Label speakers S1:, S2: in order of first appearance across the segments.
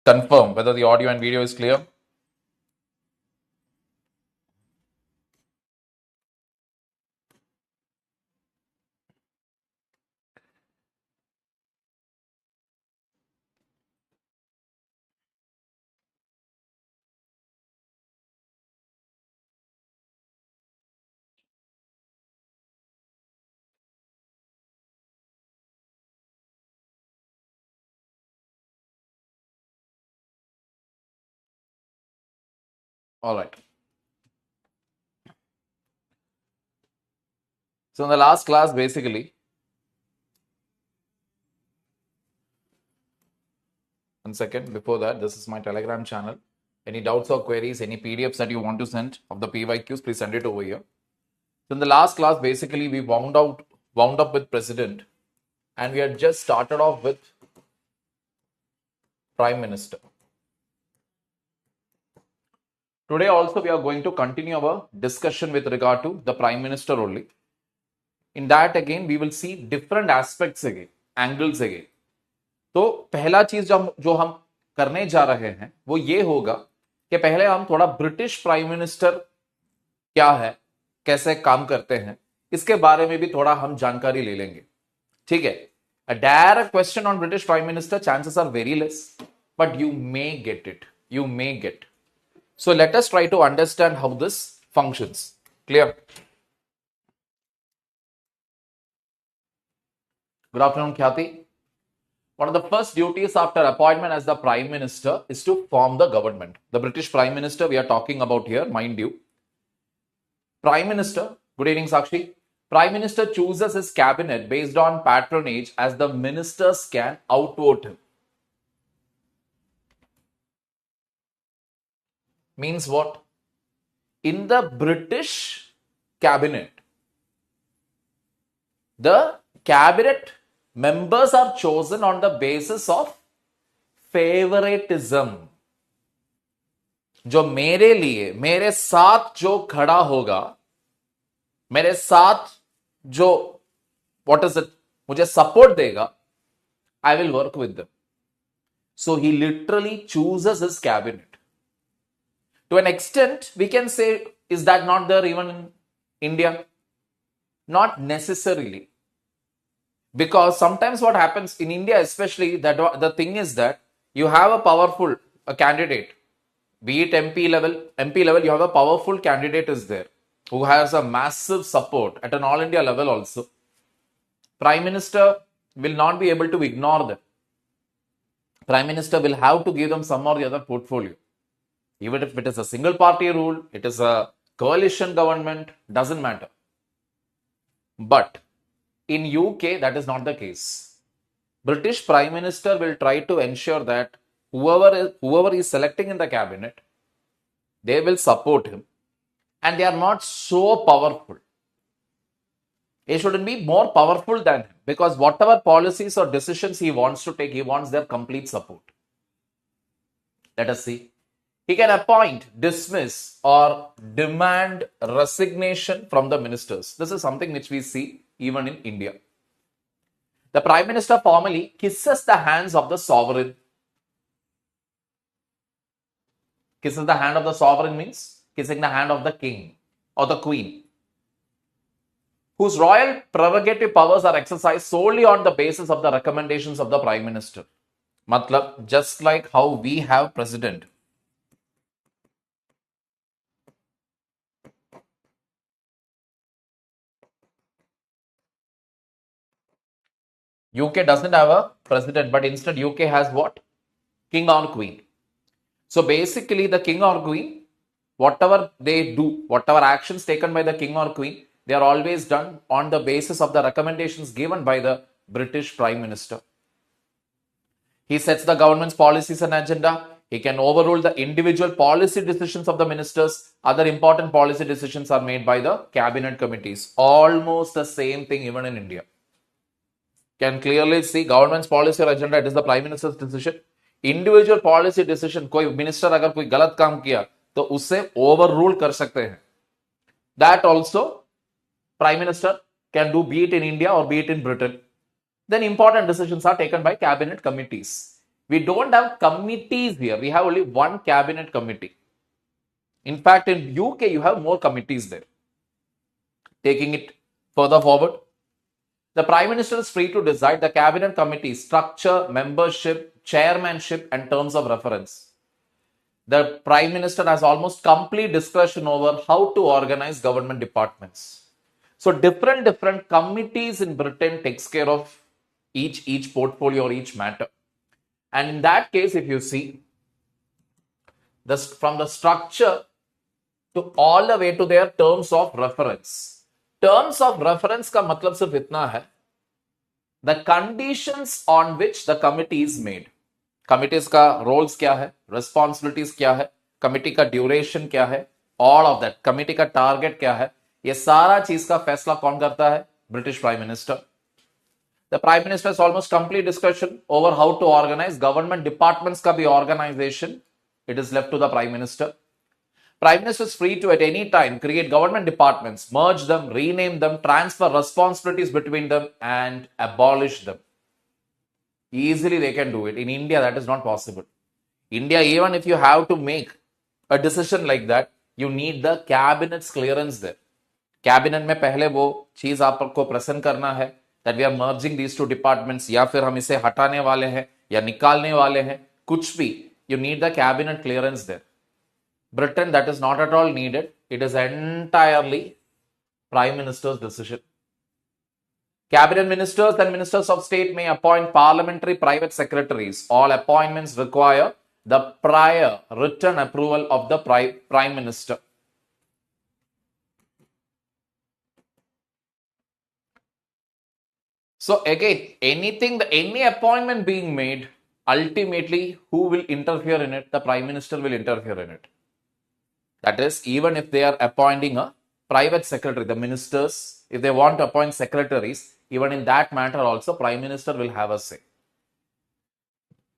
S1: confirm whether the audio and video is clear. All right. So in the last class, basically, one second before that, this is my Telegram channel. Any doubts or queries, any PDFs that you want to send of the PYQs, please send it over here. So in the last class, basically, we wound up with president, and we had just started off with prime minister. Today also, we are going to continue our discussion with regard to the prime minister only. In that again, we will see different aspects again, angles again. तो पहला चीज जो हम करने जा रहे हैं वो ये होगा कि पहले हम थोड़ा ब्रिटिश प्राइम मिनिस्टर क्या है, कैसे काम करते हैं, इसके बारे में भी थोड़ा हम जानकारी ले लेंगे. ठीक है. A direct question on British Prime Minister, chances are very less, but you may get it. You may get. So let us try to understand how this functions. Clear? Good afternoon, Khyati. One of the first duties after appointment as the Prime Minister is to form the government. The British Prime Minister we are talking about here, mind you. Prime Minister, good evening, Sakshi. Prime Minister chooses his cabinet based on patronage as the ministers can outvote him. Means what? In the British cabinet, the cabinet members are chosen on the basis of favoritism. जो मेरे लिए, मेरे साथ जो खड़ा होगा, मेरे साथ जो what is it, मुझे support देगा, I will work with them. So he literally chooses his cabinet. To an extent, we can say, is that not there even in India? Not necessarily. Because sometimes what happens in India, especially, that the thing is that you have a powerful candidate, be it MP level, you have a powerful candidate is there who has a massive support at an all India level also. Prime Minister will not be able to ignore them. Prime Minister will have to give them some or the other portfolio. Even if it is a single party rule, it is a coalition government, doesn't matter. But in UK, that is not the case. British Prime Minister will try to ensure that whoever is selecting in the cabinet, they will support him. And they are not so powerful. They shouldn't be more powerful than him, because whatever policies or decisions he wants to take, he wants their complete support. Let us see. He can appoint, dismiss, or demand resignation from the ministers. This is something which we see even in India. The Prime Minister formally kisses the hands of the sovereign. Kisses the hand of the sovereign means kissing the hand of the king or the queen, whose royal prerogative powers are exercised solely on the basis of the recommendations of the Prime Minister. Matlab, just like how we have president. UK doesn't have a president, but instead UK has what? King or queen. So basically the king or queen, whatever they do, whatever actions taken by the king or queen, they are always done on the basis of the recommendations given by the British Prime Minister. He sets the government's policies and agenda. He can overrule the individual policy decisions of the ministers. Other important policy decisions are made by the cabinet committees. Almost the same thing even in India. Can clearly see government's policy or agenda, it is the prime minister's decision. Individual policy decision, कोई minister अगर कोई गलत काम किया तो उससे overrule कर सकते हैं. That also prime minister can do, be it in India or be it in Britain. Then important decisions are taken by cabinet committees. We don't have committees here. We have only one cabinet committee. In fact, in UK, you have more committees there. Taking it further forward, the Prime Minister is free to decide the cabinet committee structure, membership, chairmanship, and terms of reference. The Prime Minister has almost complete discretion over how to organize government departments. So different committees in Britain takes care of each portfolio or each matter. And in that case, if you see, this from the structure to all the way to their terms of reference. Terms of reference का मतलब सिर्फ इतना है, the conditions on which the committee is made. Committees का roles क्या है, responsibilities क्या है, committee का duration क्या है, all of that, committee का target क्या है, ये सारा चीज का फैसला कौन करता है? British Prime Minister. The Prime Minister has almost complete discretion over how to organize government departments का भी organization. It is left to the Prime Minister. Prime Minister is free to at any time create government departments, merge them, rename them, transfer responsibilities between them, and abolish them. Easily they can do it. In India, that is not possible. India, even if you have to make a decision like that, you need the cabinet's clearance there. Cabinet में पहले वो चीज आपको present करना है that we are merging these two departments, या फिर हम इसे हटाने वाले हैं या निकालने वाले हैं, कुछ भी, you need the cabinet clearance there. Britain, that is not at all needed. It is entirely Prime Minister's decision. Cabinet ministers and ministers of state may appoint parliamentary private secretaries. All appointments require the prior written approval of the Prime Minister. So again, any appointment being made, ultimately, who will interfere in it? The Prime Minister will interfere in it. That is, even if they are appointing a private secretary, the ministers, if they want to appoint secretaries, even in that matter also, Prime Minister will have a say.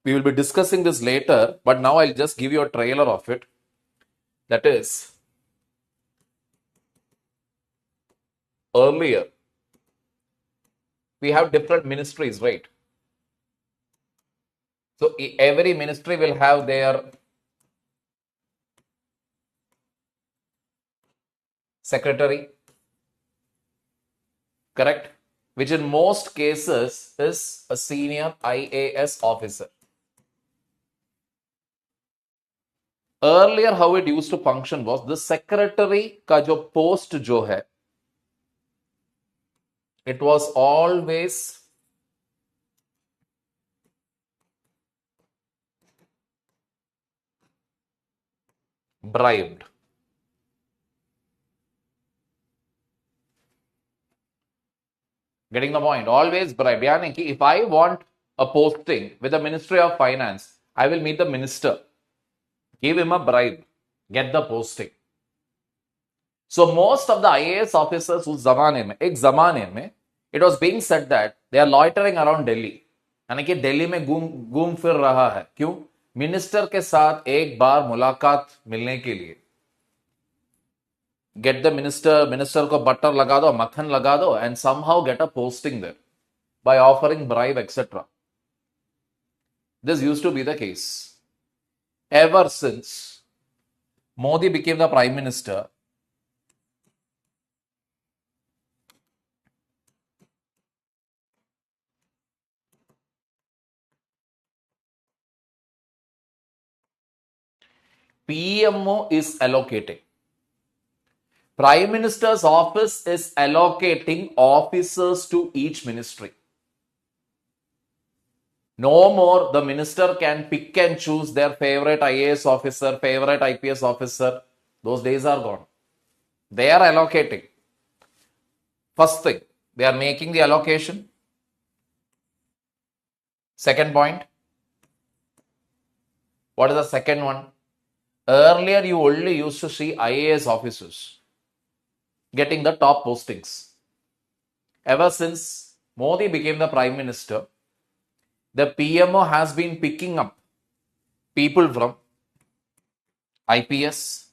S1: We will be discussing this later, but now I'll just give you a trailer of it. That is, earlier, we have different ministries, right? So every ministry will have their secretary, correct? Which in most cases is a senior IAS officer. Earlier, how it used to function was the secretary का जो post जो है, it was always bribed. Getting the point? Always bribed. यानी कि if I want a posting with the Ministry of Finance, I will meet the minister, give him a bribe, get the posting. So most of the IAS officers उस जमाने में, एक जमाने में, it was being said that they are loitering around Delhi. यानी कि दिल्ली में घूम फिर रहा है. क्यों? मिनिस्टर के साथ एक बार मुलाकात मिलने के लिए. Get the minister को बटर लगा दो, मक्खन लगा दो, and somehow get a posting there by offering bribe, etc. This used to be the case. Ever since Modi became the Prime Minister, PMO is allocating. Prime Minister's office is allocating officers to each ministry. No more the minister can pick and choose their favorite IAS officer, favorite IPS officer. Those days are gone. They are allocating. First thing, they are making the allocation. Second point. What is the second one? Earlier, you only used to see IAS officers getting the top postings. Ever since Modi became the Prime Minister, the PMO has been picking up people from IPS,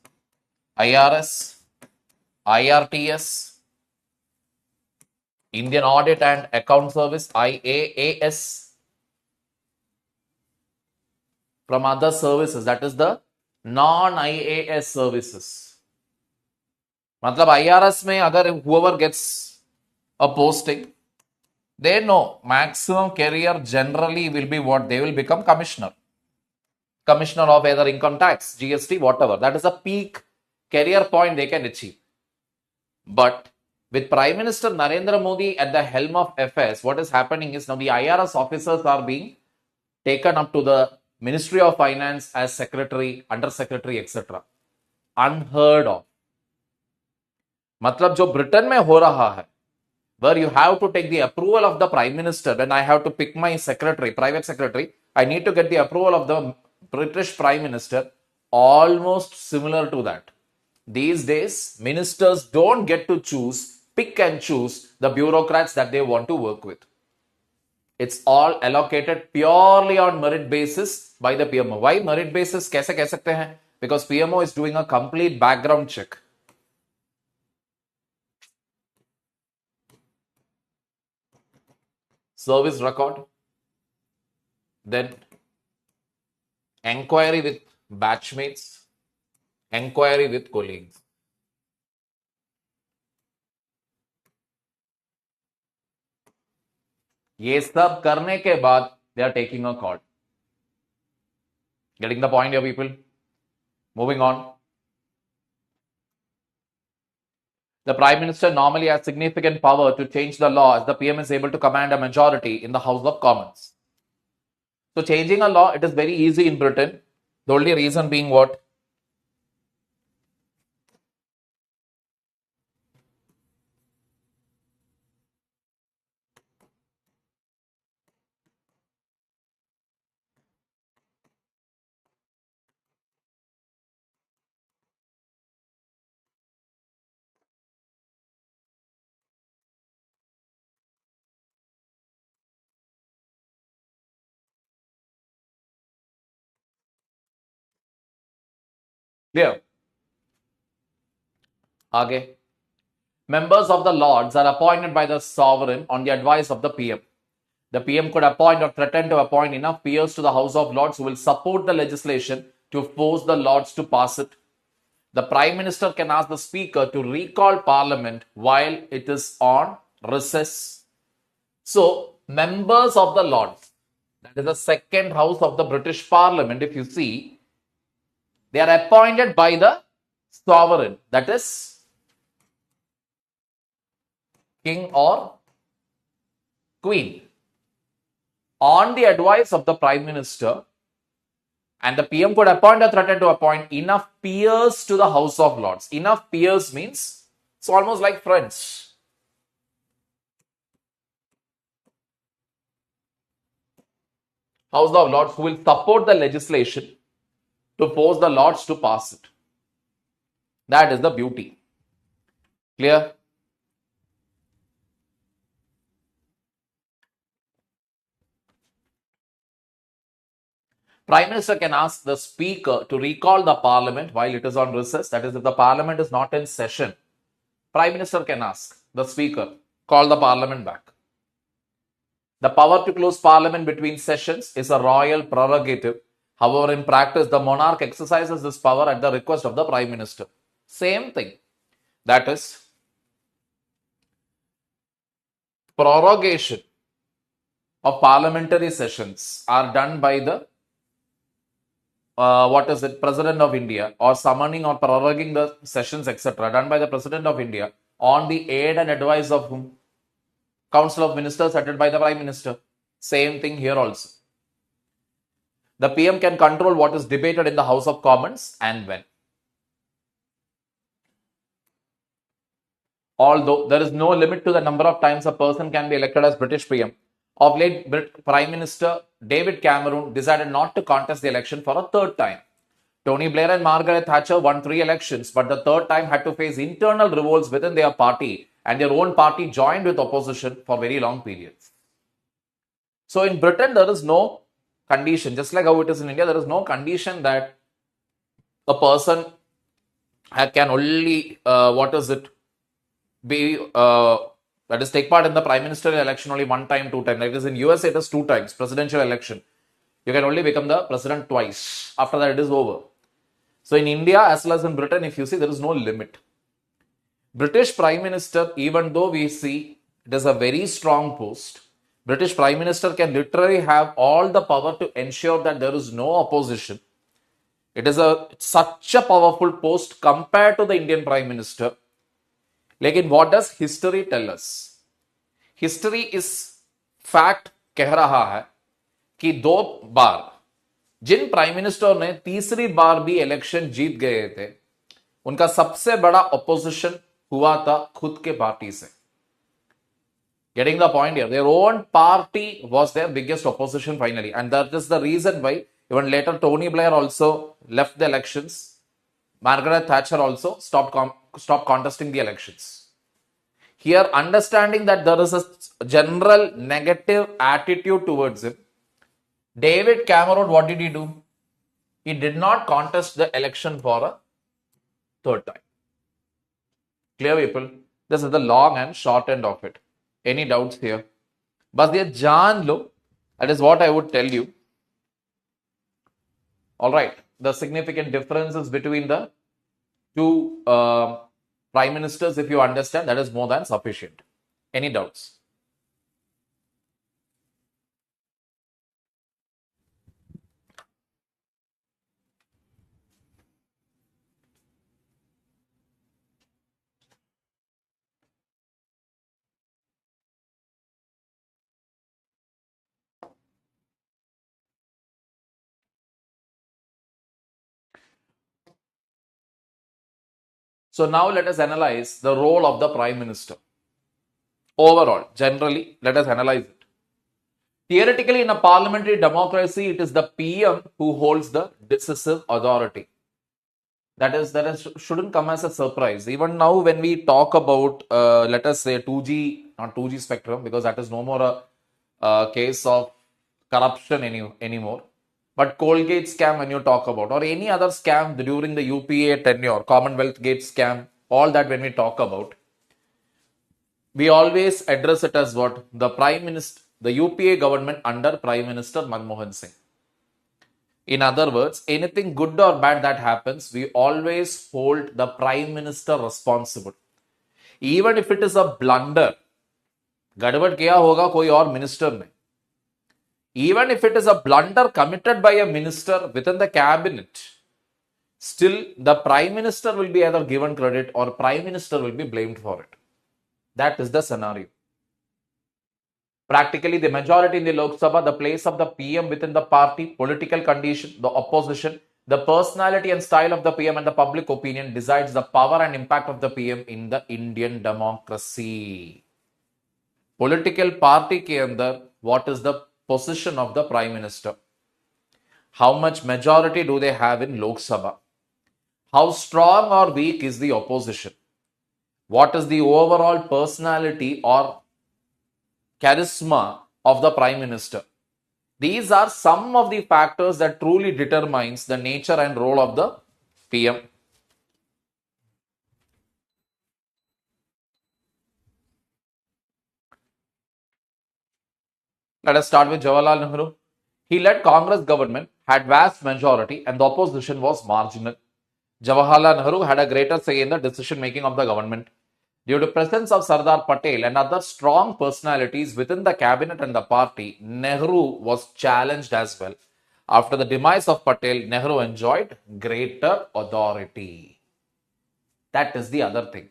S1: IRS, IRTS, Indian Audit and Account Service, IAAS, from other services, that is the non-IAS services. मतलब IRS में अगर whoever gets a posting, they know maximum career generally will be what? They will become commissioner. Commissioner of either income tax, GST, whatever. That is a peak career point they can achieve. But with Prime Minister Narendra Modi at the helm of FS, what is happening is now the IRS officers are being taken up to the Ministry of Finance as secretary, under secretary, etc. Unheard of. मतलब जो Britain में हो रहा है, where you have to take the approval of the Prime Minister, when I have to pick my secretary, private secretary, I need to get the approval of the British Prime Minister, almost similar to that. These days, ministers don't get to pick and choose the bureaucrats that they want to work with. It's all allocated purely on merit basis by the PMO. Why merit basis? कैसे कह सकते हैं? Because PMO is doing a complete background check. Service record, then inquiry with batchmates, inquiry with colleagues. ये सब करने के बाद they are taking a call. Getting the point here, people? Moving on. The Prime Minister normally has significant power to change the law as the PM is able to command a majority in the House of Commons. So changing a law, it is very easy in Britain. The only reason being what? Clear? Aage. Members of the Lords are appointed by the sovereign on the advice of the PM. The PM could appoint or threaten to appoint enough peers to the House of Lords who will support the legislation to force the Lords to pass it. The Prime Minister can ask the Speaker to recall Parliament while it is on recess. So, members of the Lords, that is the second house of the British Parliament, if you see, they are appointed by the sovereign, that is king or queen, on the advice of the Prime Minister, and the PM could appoint or threaten to appoint enough peers to the House of Lords. Enough peers means it's almost like friends. House of Lords who will support the legislation to force the Lords to pass it. That is the beauty. Clear? Prime Minister can ask the Speaker to recall the Parliament while it is on recess. That is, if the Parliament is not in session, Prime Minister can ask the Speaker, call the Parliament back. The power to close Parliament between sessions is a royal prerogative. However, in practice, the monarch exercises this power at the request of the Prime Minister. Same thing. That is, prorogation of parliamentary sessions are done by the President of India, or summoning or proroguing the sessions, etc., done by the President of India on the aid and advice of whom? Council of Ministers headed by the Prime Minister. Same thing here also. The PM can control what is debated in the House of Commons and when. Although there is no limit to the number of times a person can be elected as British PM, of late, Prime Minister David Cameron decided not to contest the election for a third time. Tony Blair and Margaret Thatcher won 3 elections, but the third time had to face internal revolts within their party, and their own party joined with opposition for very long periods. So in Britain, there is no condition, just like how it is in India, there is no condition that a person can only, take part in the prime ministerial election only 1 time, 2 times. Like this in USA, it is 2 times, presidential election. You can only become the president twice. After that, it is over. So in India as well as in Britain, if you see, there is no limit. British Prime Minister, even though we see it is a very strong post, British Prime Minister can literally have all the power to ensure that there is no opposition. It is such a powerful post compared to the Indian Prime Minister. Lekin what does history tell us? History is fact कह रहा है कि 2 बार जिन prime minister ने तीसरी बार भी election जीत गए थे, उनका सबसे बड़ा ऑपोजिशन हुआ था खुद के पार्टी से. Getting the point here, their own party was their biggest opposition finally, and that is the reason why even later Tony Blair also left the elections. Margaret Thatcher also stopped contesting the elections. Here, understanding that there is a general negative attitude towards him, David Cameron, what did he do? He did not contest the election for a third time. Clear, people? This is the long and short end of it. Any doubts here? Bas ye jaan lo. That is what I would tell you. All right. The significant differences between the two prime ministers, if you understand, that is more than sufficient. Any doubts? So now let us analyze the role of the Prime Minister. Overall, generally, let us analyze it. Theoretically, in a parliamentary democracy, it is the PM who holds the decisive authority. That shouldn't come as a surprise. Even now, when we talk about, let us say 2G, not 2G spectrum, because that is no more a case of corruption anymore. But Colgate scam, when you talk about, or any other scam during the UPA tenure, Commonwealth Gate scam, all that when we talk about, we always address it as what? The Prime Minister, the UPA government under Prime Minister Manmohan Singh. In other words, anything good or bad that happens, we always hold the Prime Minister responsible. Even if it is a blunder, गड़बड़ किया होगा कोई और minister ने. Even if it is a blunder committed by a minister within the cabinet, still the Prime Minister will be either given credit or Prime Minister will be blamed for it. That is the scenario. Practically, the majority in the Lok Sabha, the place of the PM within the party, political condition, the opposition, the personality and style of the PM and the public opinion decides the power and impact of the PM in the Indian democracy. Political party ke andar, what is the position of the Prime Minister? How much majority do they have in Lok Sabha? How strong or weak is the opposition? What is the overall personality or charisma of the Prime Minister? These are some of the factors that truly determines the nature and role of the PM. Let us start with Jawaharlal Nehru. He led Congress government, had vast majority and the opposition was marginal. Jawaharlal Nehru had a greater say in the decision making of the government. Due to presence of Sardar Patel and other strong personalities within the cabinet and the party, Nehru was challenged as well. After the demise of Patel, Nehru enjoyed greater authority. That is the other thing.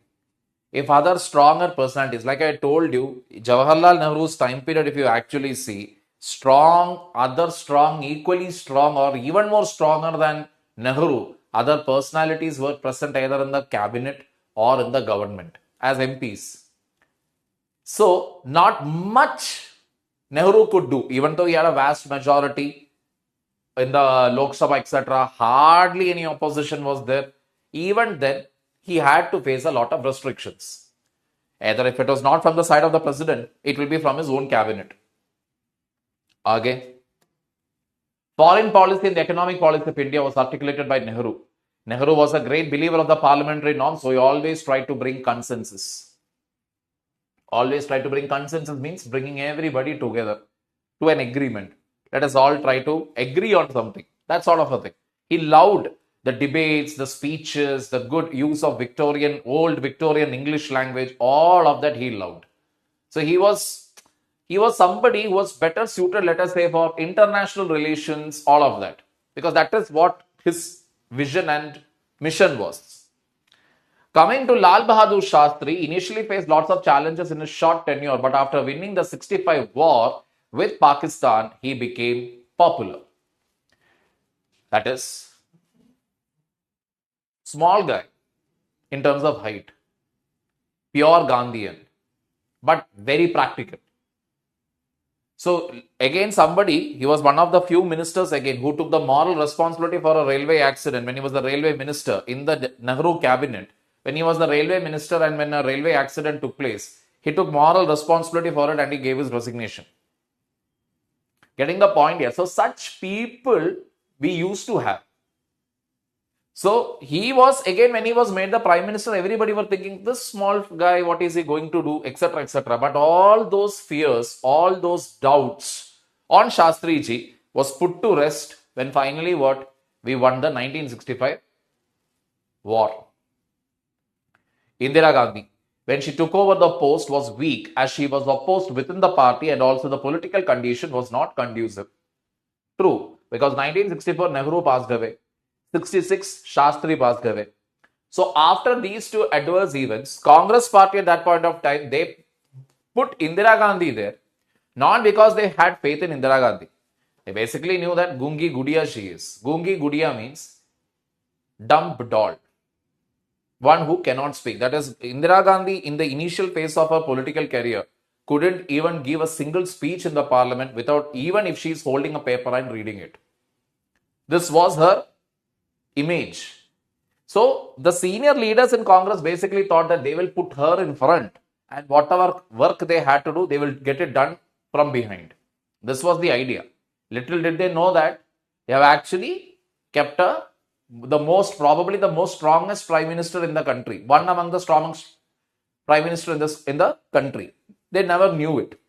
S1: If other stronger personalities, like I told you, Jawaharlal Nehru's time period, if you actually see, other strong, equally strong or even more stronger than Nehru, other personalities were present either in the cabinet or in the government as MPs. So, not much Nehru could do, even though he had a vast majority in the Lok Sabha, etc. Hardly any opposition was there. Even then, he had to face a lot of restrictions. Either if it was not from the side of the president, it will be from his own cabinet. Again, foreign policy and the economic policy of India was articulated by Nehru. Nehru was a great believer of the parliamentary norm, so he always tried to bring consensus. Always tried to bring consensus means bringing everybody together to an agreement. Let us all try to agree on something. That sort of a thing. He loved the debates, the speeches, the good use of old Victorian English language, all of that he loved. So he was somebody who was better suited, let us say, for international relations, all of that. Because that is what his vision and mission was. Coming to Lal Bahadur Shastri, initially faced lots of challenges in his short tenure, but after winning the 65 war with Pakistan, he became popular. That is, small guy in terms of height, pure Gandhian, but very practical. So again, he was one of the few ministers again who took the moral responsibility for a railway accident when he was the railway minister in the Nehru cabinet. When he was the railway minister and when a railway accident took place, he took moral responsibility for it and he gave his resignation. Getting the point here. So such people we used to have. So he was, again, when he was made the prime minister, everybody were thinking, this small guy, what is he going to do, etc., etc. But all those fears, all those doubts on Shastri ji was put to rest when finally what? We won the 1965 war. Indira Gandhi, when she took over the post, was weak as she was opposed within the party and also the political condition was not conducive. True, because 1964 Nehru passed away, 66 Shastri passed away. So after these two adverse events, Congress party at that point of time, they put Indira Gandhi there, not because they had faith in Indira Gandhi. They basically knew that Gungi Gudiya she is. Gungi Gudiya means dumb doll, one who cannot speak. That is, Indira Gandhi in the initial phase of her political career couldn't even give a single speech in the parliament without, even if she is holding a paper and reading it. This was her image. So the senior leaders in Congress basically thought that they will put her in front and whatever work they had to do, they will get it done from behind. This was the idea. Little did they know that they have actually kept probably the most strongest prime minister in the country, one among the strongest prime minister in the country. They never knew it.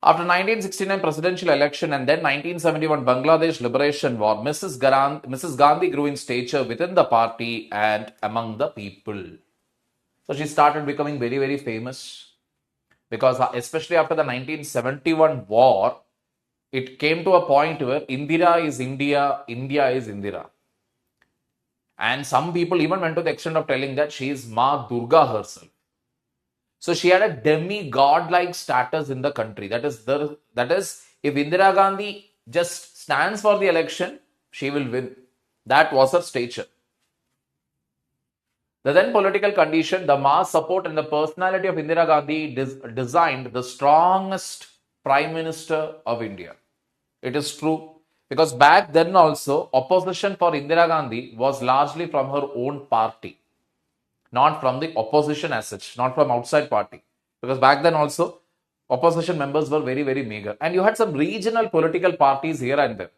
S1: After 1969 presidential election and then 1971 Bangladesh Liberation War, Mrs. Gandhi grew in stature within the party and among the people. So she started becoming very, very famous because especially after the 1971 war, it came to a point where Indira is India, India is Indira. And some people even went to the extent of telling that she is Ma Durga herself. So she had a demigod-like status in the country. That is, if Indira Gandhi just stands for the election, she will win. That was her stature. The then political condition, the mass support and the personality of Indira Gandhi designed the strongest Prime Minister of India. It is true. Because back then also, opposition for Indira Gandhi was largely from her own party. Not from the opposition as such, not from outside party. Because back then also, opposition members were very, very meager. And you had some regional political parties here and there.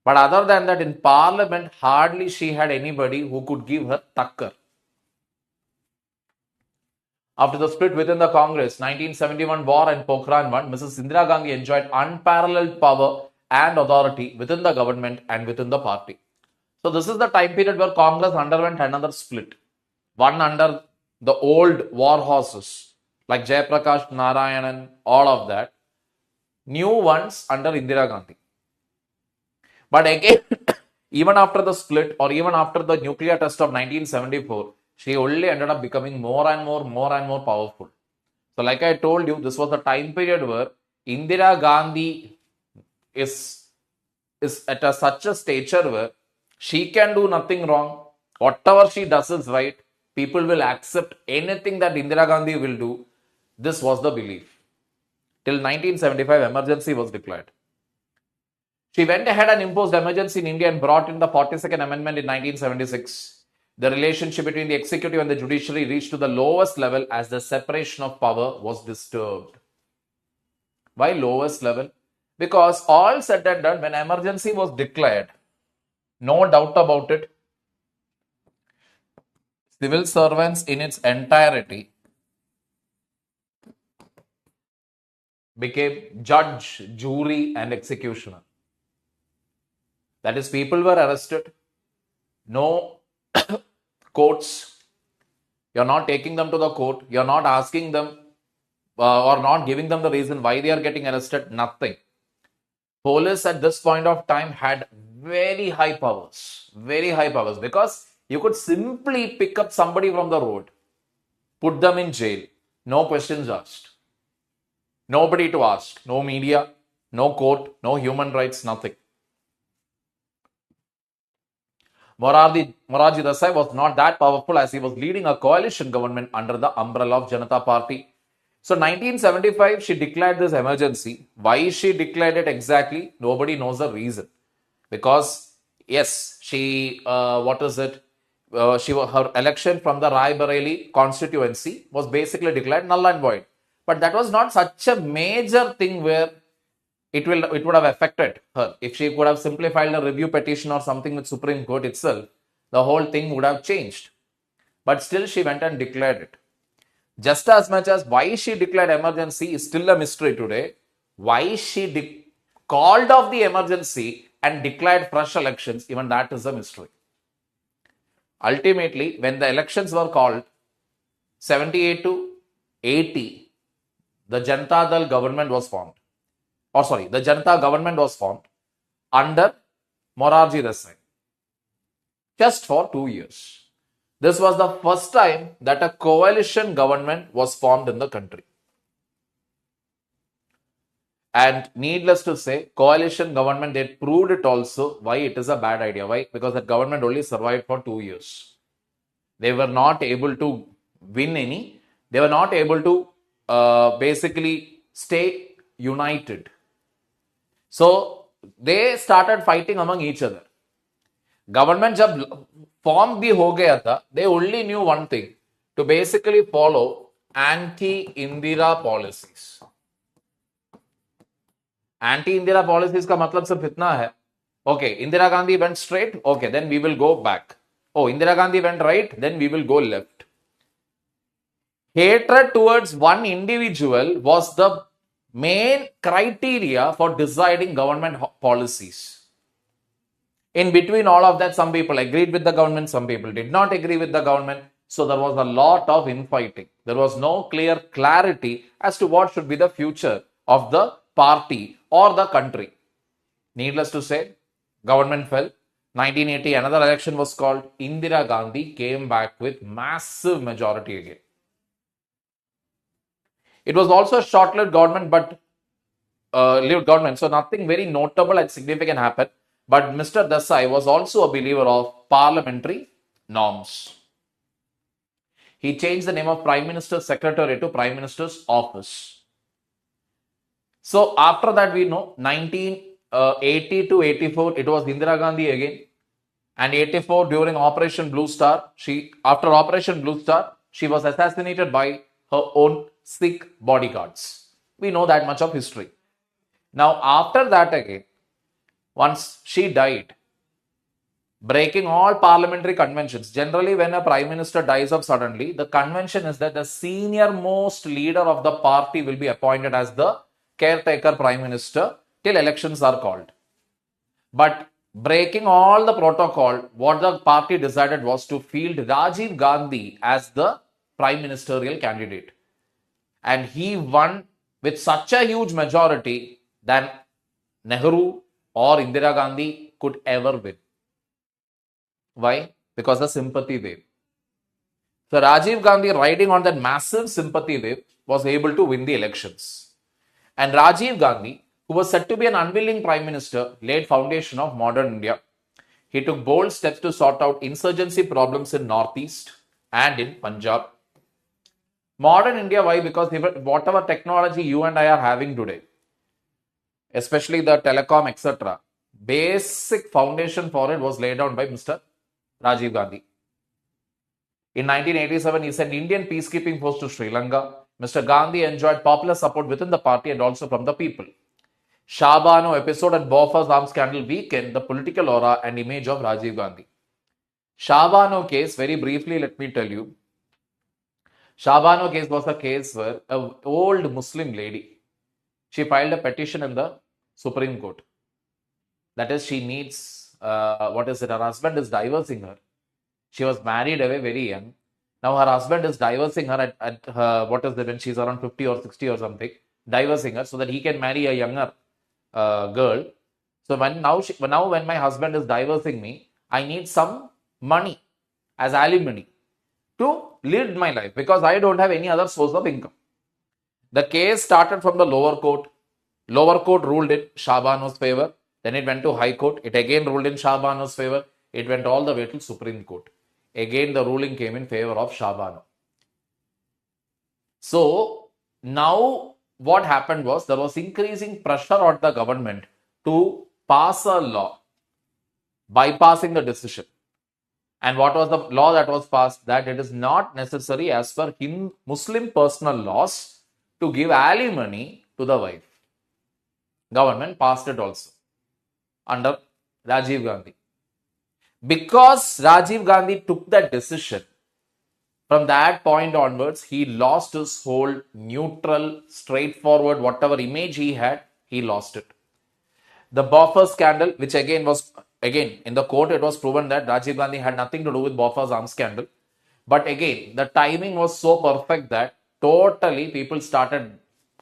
S1: But other than that, in parliament, hardly she had anybody who could give her takkar. After the split within the Congress, 1971 war and Pokhran I, Mrs. Indira Gandhi enjoyed unparalleled power and authority within the government and within the party. So this is the time period where Congress underwent another split. One under the old war horses like Jayaprakash Narayanan, all of that. New ones under Indira Gandhi. But again, even after the split or even after the nuclear test of 1974, she only ended up becoming more and more powerful. So like I told you, this was the time period where Indira Gandhi is at such a stature where she can do nothing wrong. Whatever she does is right. People will accept anything that Indira Gandhi will do. This was the belief. Till 1975, emergency was declared. She went ahead and imposed emergency in India and brought in the 42nd Amendment in 1976. The relationship between the executive and the judiciary reached to the lowest level as the separation of power was disturbed. Why lowest level? Because all said and done, when emergency was declared, no doubt about it, civil servants in its entirety became judge, jury, and executioner. That is, people were arrested, no courts. You're not taking them to the court. You're not asking them or not giving them the reason why they are getting arrested. Nothing. Police at this point of time had very high powers because you could simply pick up somebody from the road, put them in jail, no questions asked, nobody to ask, no media, no court, no human rights, nothing. Morarji Desai was not that powerful as he was leading a coalition government under the umbrella of Janata Party. So 1975, she declared this emergency. Why she declared it exactly? Nobody knows the reason. Because, yes, she, her election from the Rai Bareli constituency was basically declared null and void. But that was not such a major thing where it would have affected her. If she could have simply filed a review petition or something with Supreme Court itself, the whole thing would have changed. But still she went and declared it. Just as much as why she declared emergency is still a mystery today. Why she called off the emergency and declared fresh elections, even that is a mystery. Ultimately, when the elections were called, 78 to 80, the Janata Dal government was formed. The Janata government was formed under Morarji Desai. Just for 2 years. This was the first time that a coalition government was formed in the country. And needless to say, coalition government, they proved it also why it is a bad idea. Why? Because that government only survived for 2 years. They were not able to win any. They were not able to basically stay united. So they started fighting among each other. Government jab form bhi ho gaya tha, they only knew one thing, to basically follow anti-Indira policies. Anti-Indira policies ka matlab sirf itna hai. Okay, Indira Gandhi went straight, okay, then we will go back. Oh, Indira Gandhi went right, then we will go left. Hatred towards one individual was the main criteria for deciding government policies. In between all of that, some people agreed with the government, some people did not agree with the government. So there was a lot of infighting. There was no clear clarity as to what should be the future of the party or the country. Needless to say, government fell. 1980, another election was called. Indira Gandhi came back with massive majority again. It was also a short-lived government, so nothing very notable and significant happened. But Mr. Desai was also a believer of parliamentary norms. He changed the name of Prime Minister's Secretary to Prime Minister's Office. So after that, we know 1980 to 84, it was Indira Gandhi again. And 84, during Operation Blue Star, after Operation Blue Star, she was assassinated by her own Sikh bodyguards. We know that much of history. Now, after that again, once she died, breaking all parliamentary conventions. Generally, when a prime minister dies off suddenly, the convention is that the senior most leader of the party will be appointed as the caretaker prime minister till elections are called. But breaking all the protocol, what the party decided was to field Rajiv Gandhi as the prime ministerial candidate. And he won with such a huge majority than Nehru or Indira Gandhi could ever win. Why? Because the sympathy wave. So Rajiv Gandhi, riding on that massive sympathy wave, was able to win the elections. And Rajiv Gandhi, who was said to be an unwilling prime minister, laid foundation of modern India. He took bold steps to sort out insurgency problems in Northeast and in Punjab. Modern India, why? Because whatever technology you and I are having today, especially the telecom, etc., basic foundation for it was laid down by Mr. Rajiv Gandhi. In 1987, he sent Indian peacekeeping force to Sri Lanka. Mr. Gandhi enjoyed popular support within the party and also from the people. Shah Bano episode and Bofors arms scandal weakened the political aura and image of Rajiv Gandhi. Shah Bano case, very briefly, let me tell you. Shah Bano case was a case where an old Muslim lady, She filed a petition in the Supreme Court. That is, she needs, her husband is divorcing her. She was married away very young. Now her husband is divorcing her at her, when she's around 50 or 60 or something, divorcing her so that he can marry a younger girl. So when my husband is divorcing me, I need some money as alimony to lead my life because I don't have any other source of income. The case started from the lower court. Lower court ruled in Shah Banu's favor. Then it went to High Court. It again ruled in Shah Banu's favor. It went all the way to Supreme Court. Again, the ruling came in favor of Shah Banu. So now what happened was there was increasing pressure on the government to pass a law bypassing the decision. And what was the law that was passed? That it is not necessary as per Muslim personal laws to give alimony to the wife. Government passed it also under Rajiv Gandhi. Because Rajiv Gandhi took that decision, from that point onwards, he lost his whole neutral, straightforward, whatever image he had, he lost it. The Bofors scandal, which again in the court, it was proven that Rajiv Gandhi had nothing to do with Bofors arms scandal. But again, the timing was so perfect that totally people started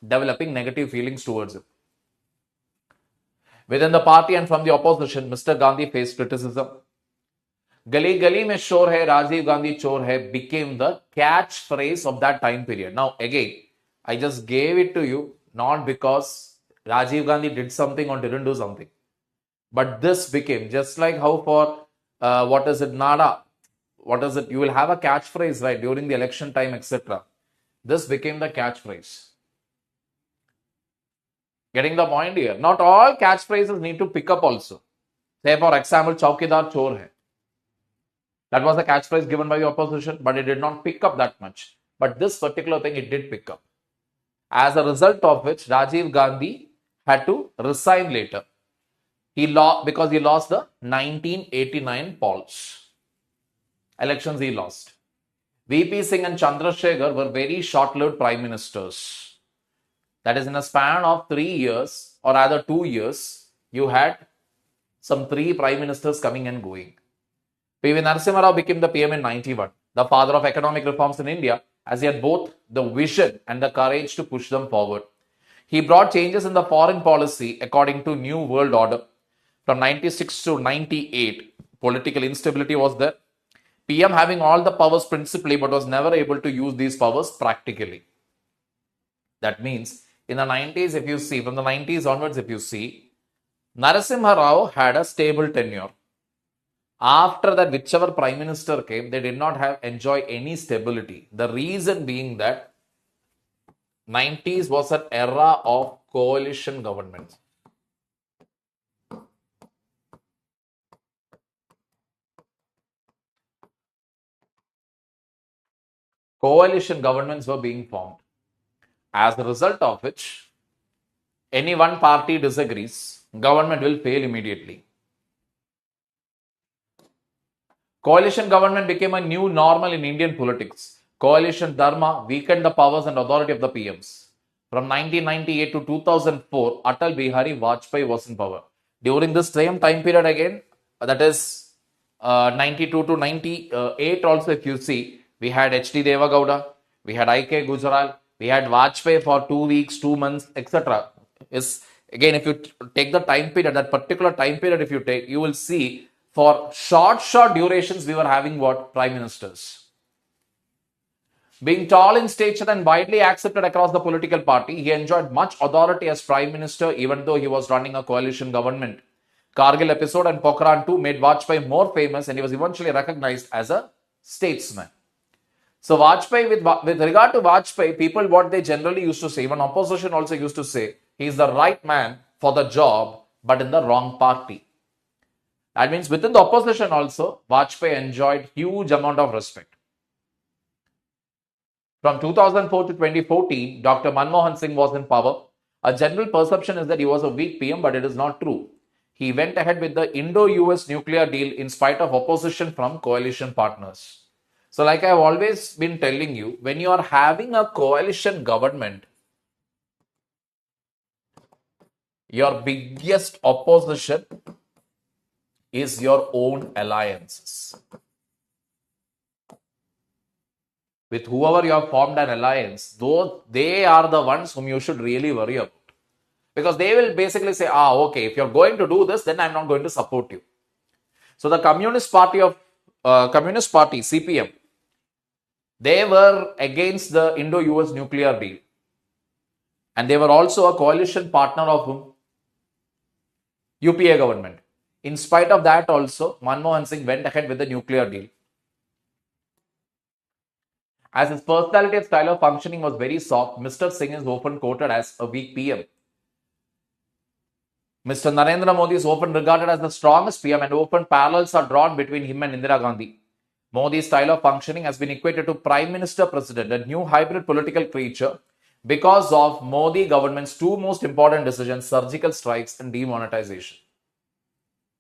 S1: developing negative feelings towards him. Within the party and from the opposition, Mr. Gandhi faced criticism. Gali gali mein shor hai, Rajiv Gandhi chor hai became the catchphrase of that time period. Now again, I just gave it to you not because Rajiv Gandhi did something or didn't do something. But this became, just like how for, NADA, you will have a catchphrase, right, during the election time, etc. This became the catchphrase. Getting the point here? Not all catchphrases need to pick up also. Say for example, Chaukidar chor hai. That was a catchphrase given by the opposition, but it did not pick up that much. But this particular thing, it did pick up. As a result of which, Rajiv Gandhi had to resign later. Because he lost the 1989 polls. Elections he lost. VP Singh and Chandrasekhar were very short-lived prime ministers. That is, in a span of 3 years, or rather 2 years, you had some 3 prime ministers coming and going. P.V. Narasimha Rao became the PM in 91, the father of economic reforms in India, as he had both the vision and the courage to push them forward. He brought changes in the foreign policy according to New World Order. From 96 to 98, political instability was there. PM having all the powers principally, but was never able to use these powers practically. That means, in the 90s, if you see, from the 90s onwards, if you see, Narasimha Rao had a stable tenure. After that, whichever prime minister came, they did not enjoy any stability. The reason being that 90s was an era of coalition governments. Coalition governments were being formed. As a result of which, any one party disagrees, government will fail immediately. Coalition government became a new normal in Indian politics. Coalition dharma weakened the powers and authority of the PMs. From 1998 to 2004, Atal Bihari Vajpayee was in power. During this same time period again, that is 92 to 98 also, if you see, we had H.D. Devagowda, we had I.K. Gujral, we had Vajpayee for 2 weeks, 2 months, etc. Again, if you take the time period, that particular time period, if you take, you will see for short durations, we were having what? Prime ministers. Being tall in stature and widely accepted across the political party, he enjoyed much authority as prime minister, even though he was running a coalition government. Kargil episode and Pokhran 2 made Vajpayee more famous, and he was eventually recognized as a statesman. So Vajpayee, with regard to Vajpayee, people, what they generally used to say, even opposition also used to say, he is the right man for the job, but in the wrong party. That means within the opposition also, Vajpayee enjoyed huge amount of respect. From 2004 to 2014, Dr. Manmohan Singh was in power. A general perception is that he was a weak PM, but it is not true. He went ahead with the Indo-US nuclear deal in spite of opposition from coalition partners. So like I have always been telling you, when you are having a coalition government, your biggest opposition is your own alliances. With whoever you have formed an alliance, though they are the ones whom you should really worry about. Because they will basically say, okay, if you're going to do this, then I'm not going to support you. So the Communist Party, CPM, they were against the Indo-US nuclear deal. And they were also a coalition partner of whom? UPA government. In spite of that also, Manmohan Singh went ahead with the nuclear deal. As his personality and style of functioning was very soft, Mr. Singh is often quoted as a weak PM. Mr. Narendra Modi is often regarded as the strongest PM, and often parallels are drawn between him and Indira Gandhi. Modi's style of functioning has been equated to Prime Minister President, a new hybrid political creature, because of Modi government's two most important decisions, surgical strikes and demonetization.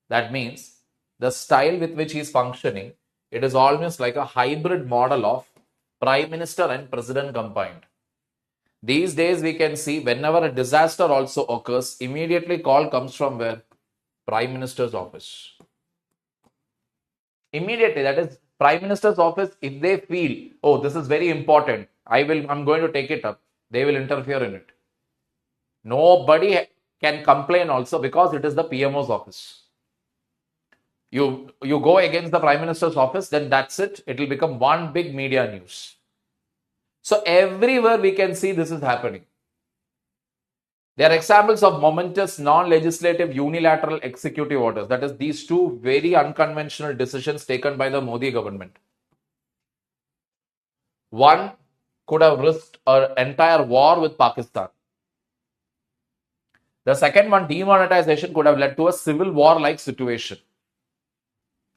S1: That means the style with which he is functioning, it is almost like a hybrid model of Prime Minister and President combined. These days we can see whenever a disaster also occurs, immediately call comes from where? Prime Minister's office. Immediately, that is Prime Minister's office, if they feel, oh, this is very important, I'm going to take it up, they will interfere in it. Nobody can complain also because it is the PMO's office. You go against the Prime Minister's office, then that's it. It will become one big media news. So everywhere we can see this is happening. There are examples of momentous non-legislative unilateral executive orders. That is, these two very unconventional decisions taken by the Modi government. One could have risked an entire war with Pakistan. The second one, demonetization, could have led to a civil war-like situation.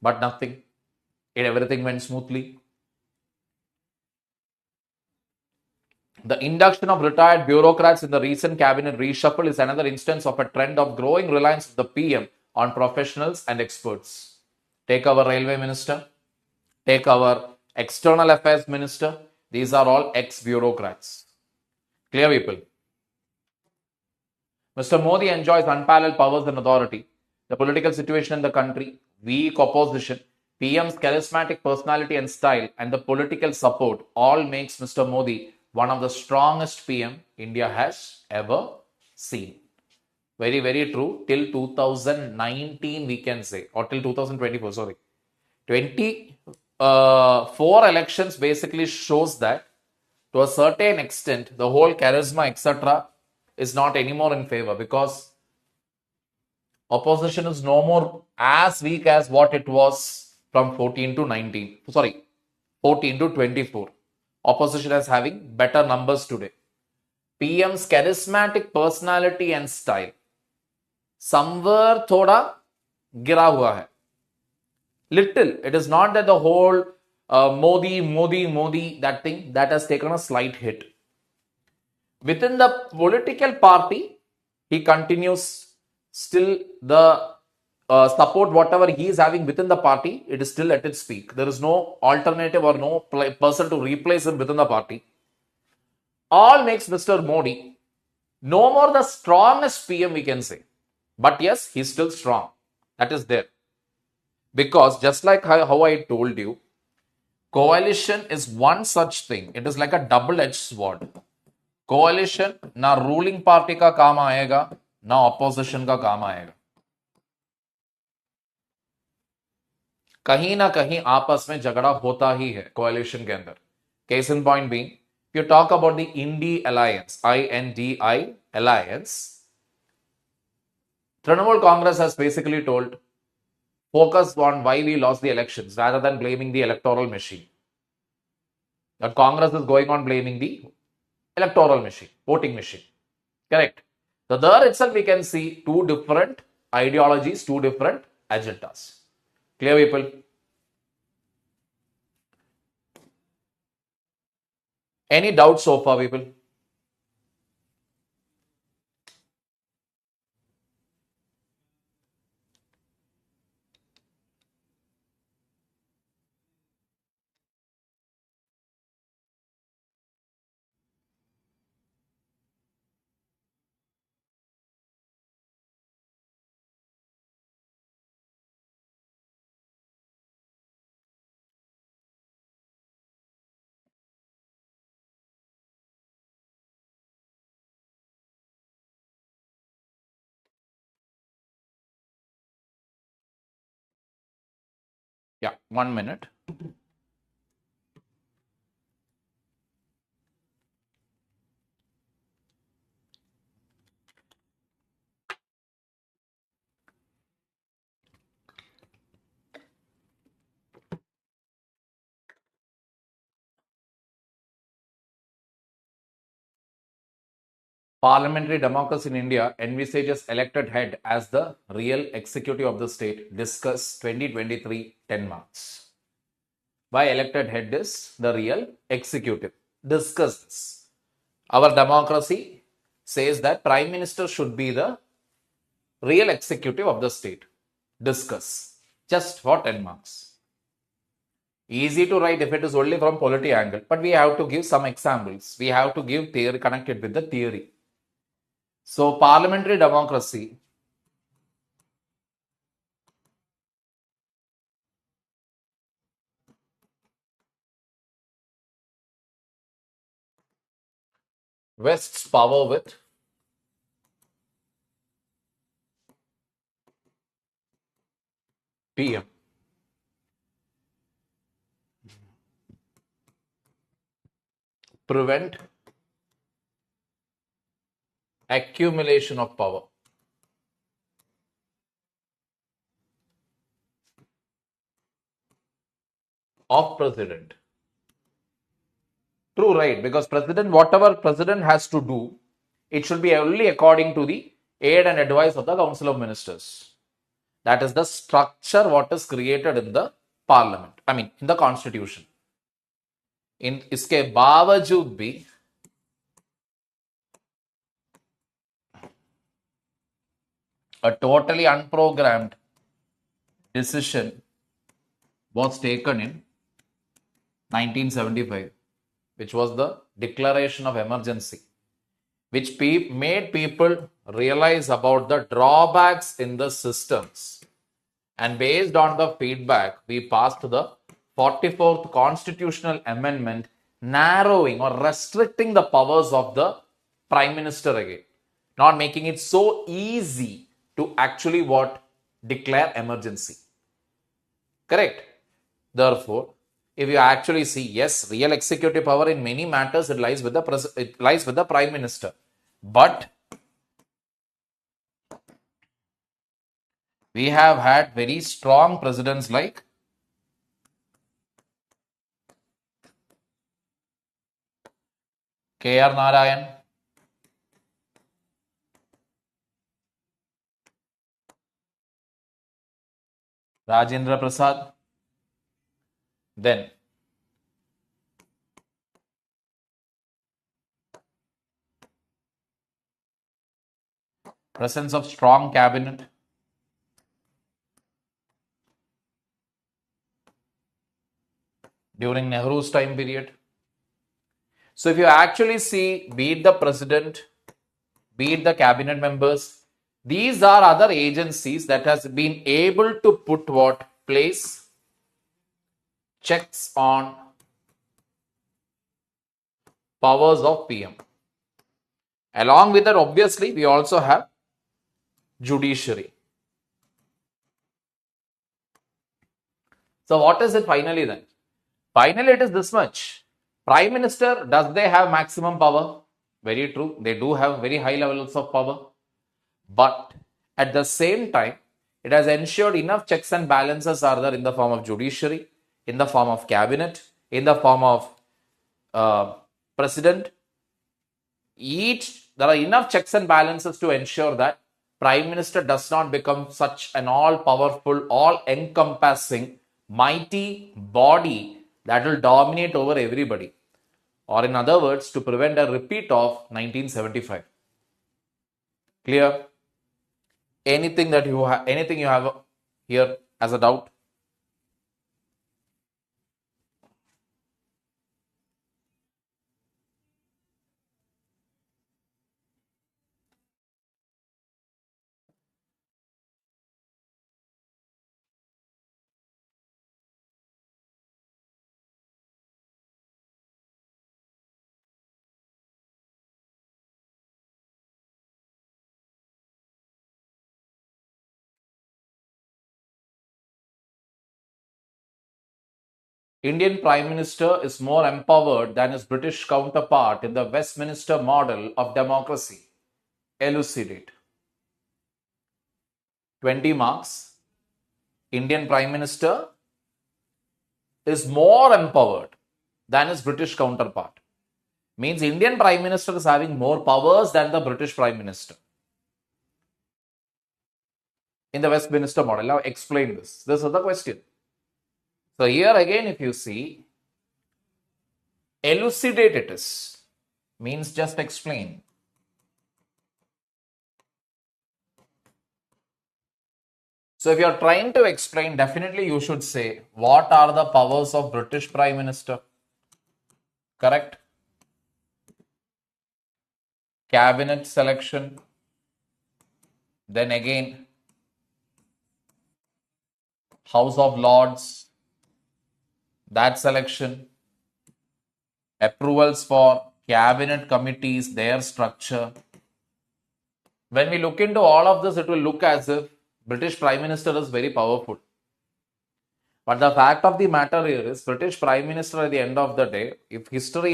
S1: But nothing. Everything went smoothly. The induction of retired bureaucrats in the recent cabinet reshuffle is another instance of a trend of growing reliance of the PM on professionals and experts. Take our railway minister, take our external affairs minister. These are all ex-bureaucrats. Clear, people? Mr. Modi enjoys unparalleled powers and authority. The political situation in the country, weak opposition, PM's charismatic personality and style, and the political support all makes Mr. Modi one of the strongest PM India has ever seen. Very, very true. Till 2019, we can say, or till 2024, sorry. 24 elections basically shows that to a certain extent, the whole charisma, etc., is not anymore in favor because opposition is no more as weak as what it was from 14 to 19. Sorry, 14 to 24. Opposition is having better numbers today. PM's charismatic personality and style somewhere thoda gira hua hai. Little. It is not that the whole Modi, that thing, that has taken a slight hit. Within the political party, he continues still the support, whatever he is having within the party, it is still at its peak. There is no alternative or no person to replace him within the party. All makes Mr. Modi no more the strongest PM, we can say. But yes, he's still strong. That is there. Because just like how I told you, coalition is one such thing. It is like a double-edged sword. कोalition ना ruling party का काम आएगा ना opposition का काम आएगा. कहीं ना कहीं आपस में झगड़ा होता ही है कोalition के अंदर. Case in point being, if you talk about the Indi alliance, INDI alliance, Trinamool Congress has basically told, focus on why we lost the elections rather than blaming the electoral machine. That Congress is going on blaming the electoral machine, voting machine. Correct. So there itself we can see two different ideologies, two different agendas. Clear, people? Any doubts so far, people? Yeah, 1 minute. Parliamentary democracy in India envisages elected head as the real executive of the state. Discuss 2023 10 marks. Why elected head is the real executive? Discuss this. Our democracy says that prime minister should be the real executive of the state. Discuss. Just for 10 marks. Easy to write if it is only from polity angle, but we have to give some examples. We have to give theory connected with the theory. So parliamentary democracy vests power with PM. Prevent accumulation of power. Of president. True, right? Because president, whatever president has to do, it should be only according to the aid and advice of the Council of Ministers. That is the structure what is created in the parliament. I mean, in the constitution. In इसके बावजूद भी a totally unprogrammed decision was taken in 1975, which was the declaration of emergency, which made people realize about the drawbacks in the systems. And based on the feedback, we passed the 44th constitutional amendment, narrowing or restricting the powers of the prime minister again, not making it so easy to actually what declare emergency. Correct. Therefore, if you actually see, yes, real executive power in many matters it lies with the prime minister, but we have had very strong presidents like K.R. Narayan, Rajendra Prasad, then presence of strong cabinet during Nehru's time period. So if you actually see, be it the president, be it the cabinet members, these are other agencies that has been able to put what place checks on powers of PM. Along with that, obviously, we also have judiciary. So what is it finally then? Finally, it is this much. Prime Minister, does they have maximum power? Very true. They do have very high levels of power. But at the same time, it has ensured enough checks and balances are there in the form of judiciary, in the form of cabinet, in the form of president. There are enough checks and balances to ensure that prime minister does not become such an all-powerful, all-encompassing, mighty body that will dominate over everybody. Or in other words, to prevent a repeat of 1975. Clear? Anything you have here as a doubt? Indian Prime Minister is more empowered than his British counterpart in the Westminster model of democracy? Elucidate. 20 marks. Indian Prime Minister is more empowered than his British counterpart. Means Indian Prime Minister is having more powers than the British Prime Minister in the Westminster model. Now explain this. This is the question. So here again, if you see, elucidate it is, means just explain. So if you are trying to explain, definitely you should say, what are the powers of British Prime Minister? Correct? Cabinet selection. Then again, House of Lords, that selection. Approvals for cabinet committees, their structure. When we look into all of this, it will look as if British Prime Minister is very powerful. But the fact of the matter here is, British Prime Minister at the end of the day, if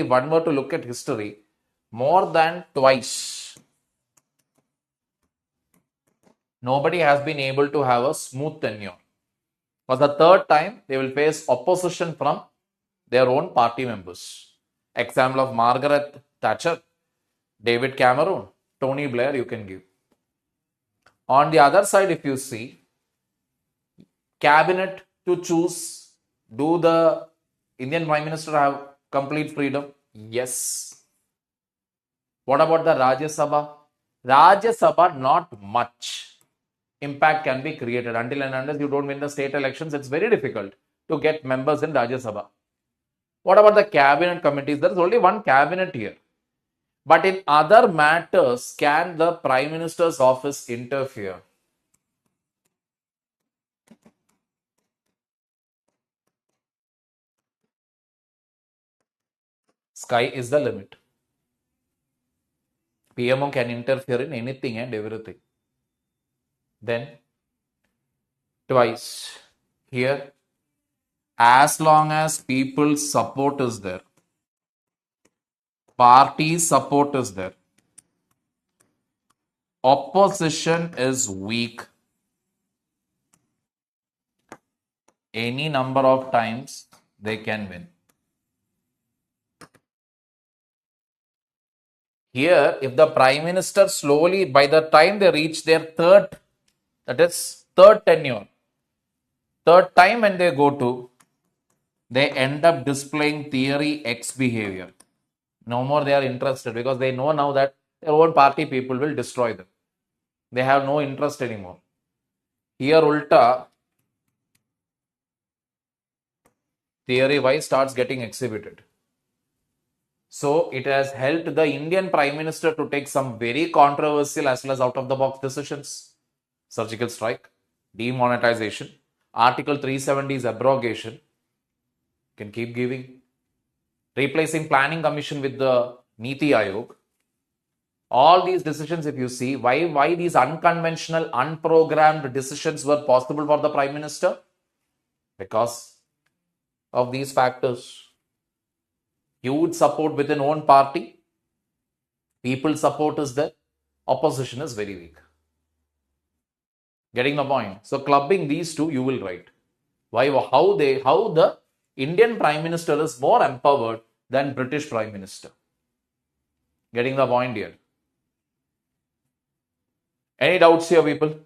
S1: one were to look at history, more than twice, nobody has been able to have a smooth tenure. For the third time, they will face opposition from their own party members. Example of Margaret Thatcher, David Cameron, Tony Blair, you can give. On the other side, if you see, cabinet to choose, do the Indian Prime Minister have complete freedom? Yes. What about the Rajya Sabha? Rajya Sabha, not much impact can be created. Until and unless you don't win the state elections, it's very difficult to get members in Rajya Sabha. What about the cabinet committees? There is only one cabinet here. But in other matters, can the Prime Minister's office interfere? Sky is the limit. PMO can interfere in anything and everything. Then, twice. Here, as long as people's support is there, party support is there, opposition is weak, any number of times they can win. Here, if the Prime Minister slowly, by the time they reach their third tenure, third time when they go to, they end up displaying theory X behavior. No more they are interested, because they know now that their own party people will destroy them. They have no interest anymore. Here, ulta, theory Y starts getting exhibited. So it has helped the Indian Prime Minister to take some very controversial as well as out of the box decisions. Surgical strike, demonetization, Article 370's abrogation. Can keep giving. Replacing Planning Commission with the Niti Aayog. All these decisions, if you see, why these unconventional, unprogrammed decisions were possible for the Prime Minister? Because of these factors. Huge support within own party. People support is there. Opposition is very weak. Getting the point? So clubbing these two, you will write. How the Indian Prime Minister is more empowered than British Prime Minister. Getting the point here? Any doubts here, people?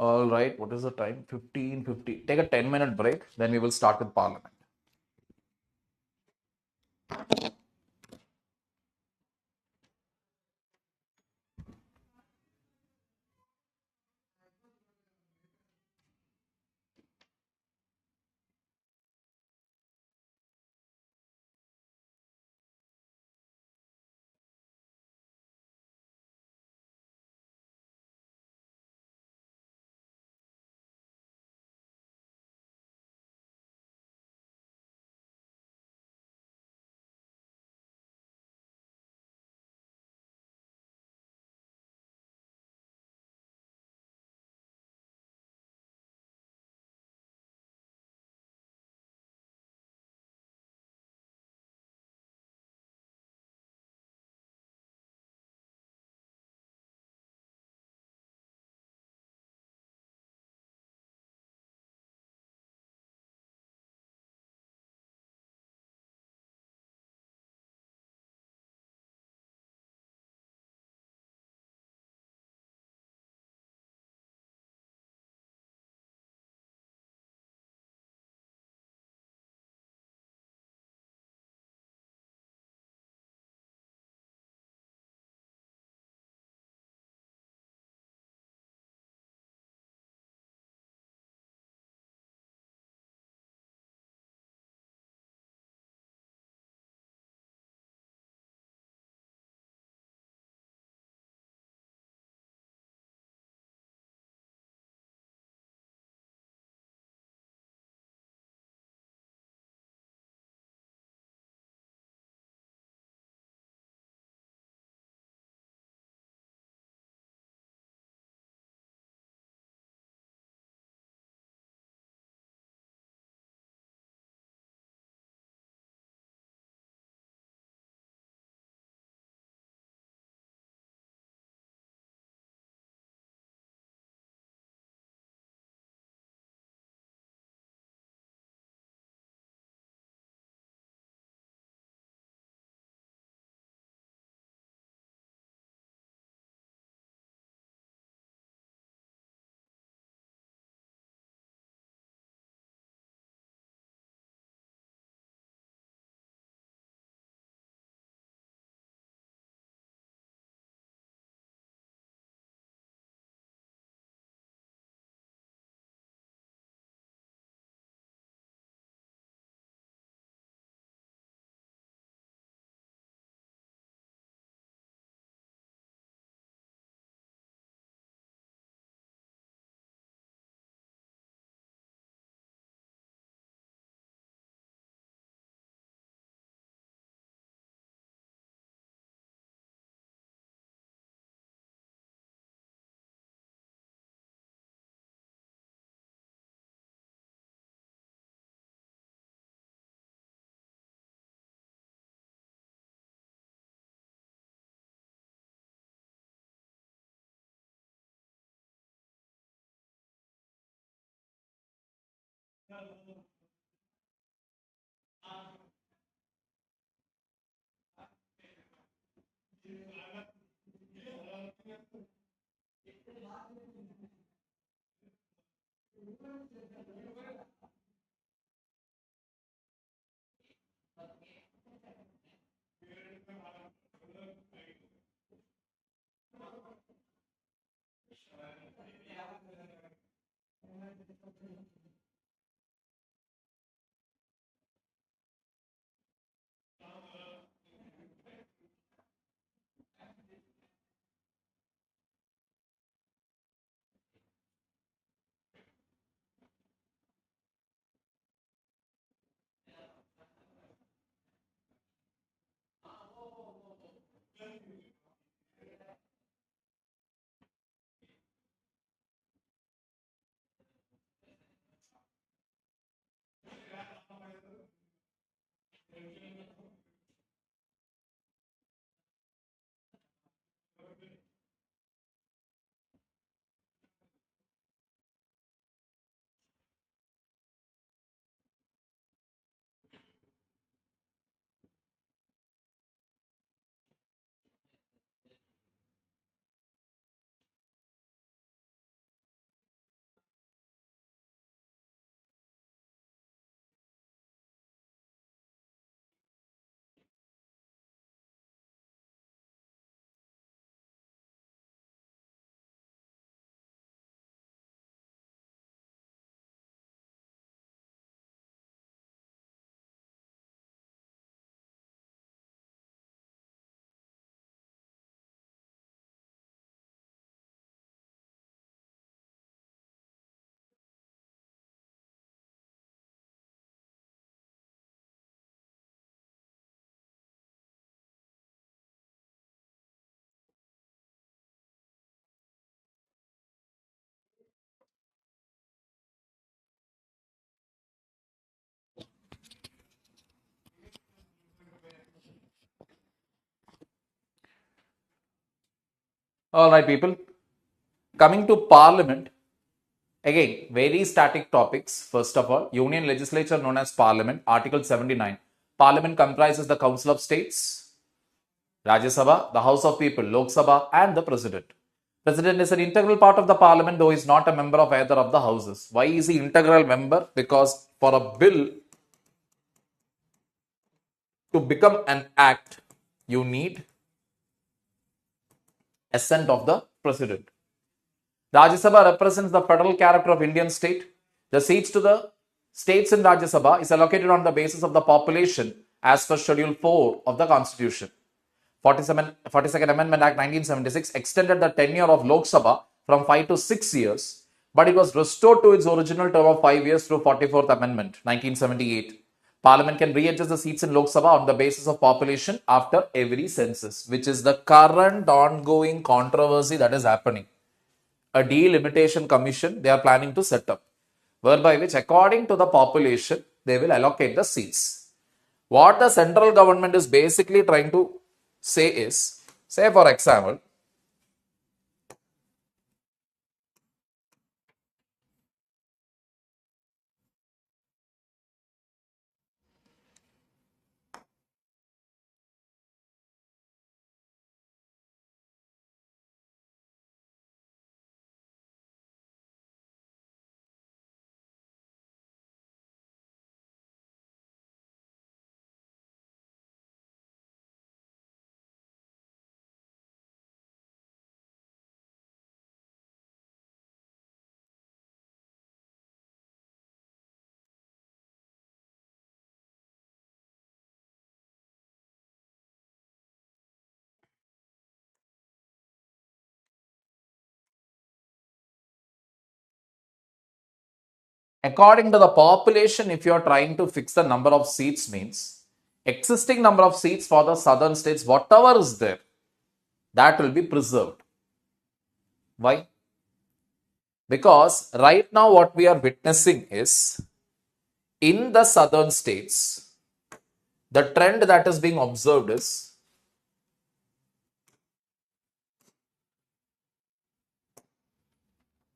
S1: All right, what is the time? 15:50. Take a 10-minute break, then we will start with Parliament. All right, people. Coming to Parliament, again, very static topics. First of all, Union Legislature known as Parliament, Article 79. Parliament comprises the Council of States, Rajya Sabha, the House of People, Lok Sabha, and the President. President is an integral part of the Parliament, though he is not a member of either of the houses. Why is he integral member? Because for a bill to become an act, you need assent of the President. Rajya Sabha represents the federal character of Indian state. The seats to the states in Rajya Sabha is allocated on the basis of the population as per Schedule 4 of the Constitution. 42nd Amendment Act 1976 extended the tenure of Lok Sabha from 5 to 6 years, but it was restored to its original term of 5 years through 44th Amendment 1978. Parliament can readjust the seats in Lok Sabha on the basis of population after every census, which is the current ongoing controversy that is happening. A delimitation commission they are planning to set up, whereby which according to the population, they will allocate the seats. What the central government is basically trying to say is, say for example, according to the population, if you are trying to fix the number of seats, means existing number of seats for the southern states, whatever is there, that will be preserved. Why? Because right now what we are witnessing is in the southern states, the trend that is being observed is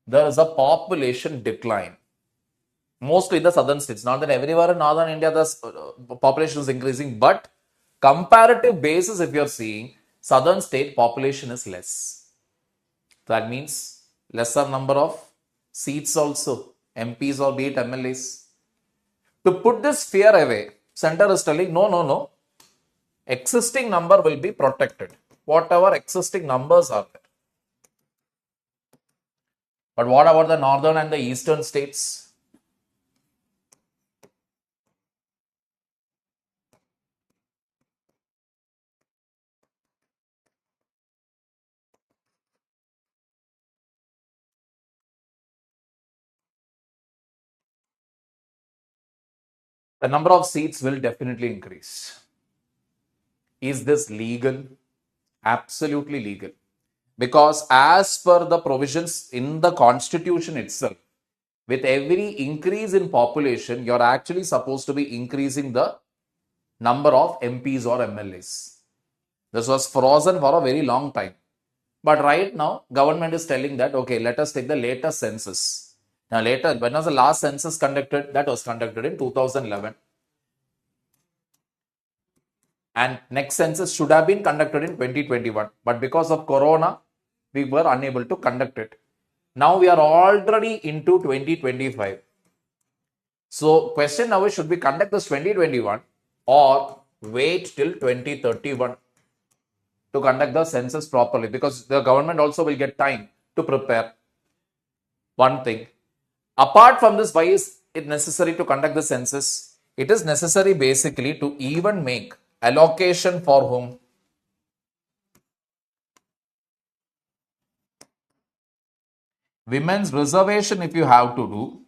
S1: there is a population decline. Mostly in the southern states. Not that everywhere in northern India the population is increasing, but comparative basis, if you're seeing, southern state population is less. That means lesser number of seats also, MPs or be it MLAs. To put this fear away, center is telling no, no, no. Existing number will be protected. Whatever existing numbers are there. But what about the northern and the eastern states? The number of seats will definitely increase. Is this legal? Absolutely legal. Because as per the provisions in the constitution itself, with every increase in population, you're actually supposed to be increasing the number of MPs or MLAs. This was frozen for a very long time. But right now, government is telling that, okay, let us take the latest census. Now later, when was the last census conducted? That was conducted in 2011. And next census should have been conducted in 2021. But because of Corona, we were unable to conduct it. Now we are already into 2025. So question now is, should we conduct this 2021 or wait till 2031 to conduct the census properly? Because the government also will get time to prepare. One thing. Apart from this, why is it necessary to conduct the census? It is necessary basically to even make allocation for whom? Women's reservation, if you have to do.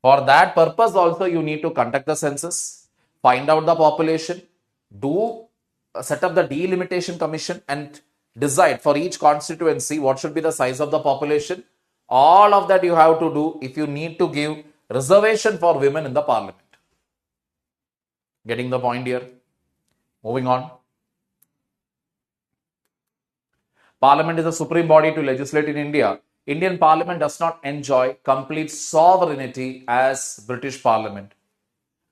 S1: For that purpose also you need to conduct the census, find out the population, do set up the delimitation commission and decide for each constituency what should be the size of the population. All of that you have to do if you need to give reservation for women in the parliament. Getting the point here? Moving on. Parliament is the supreme body to legislate in India. Indian Parliament does not enjoy complete sovereignty as British Parliament.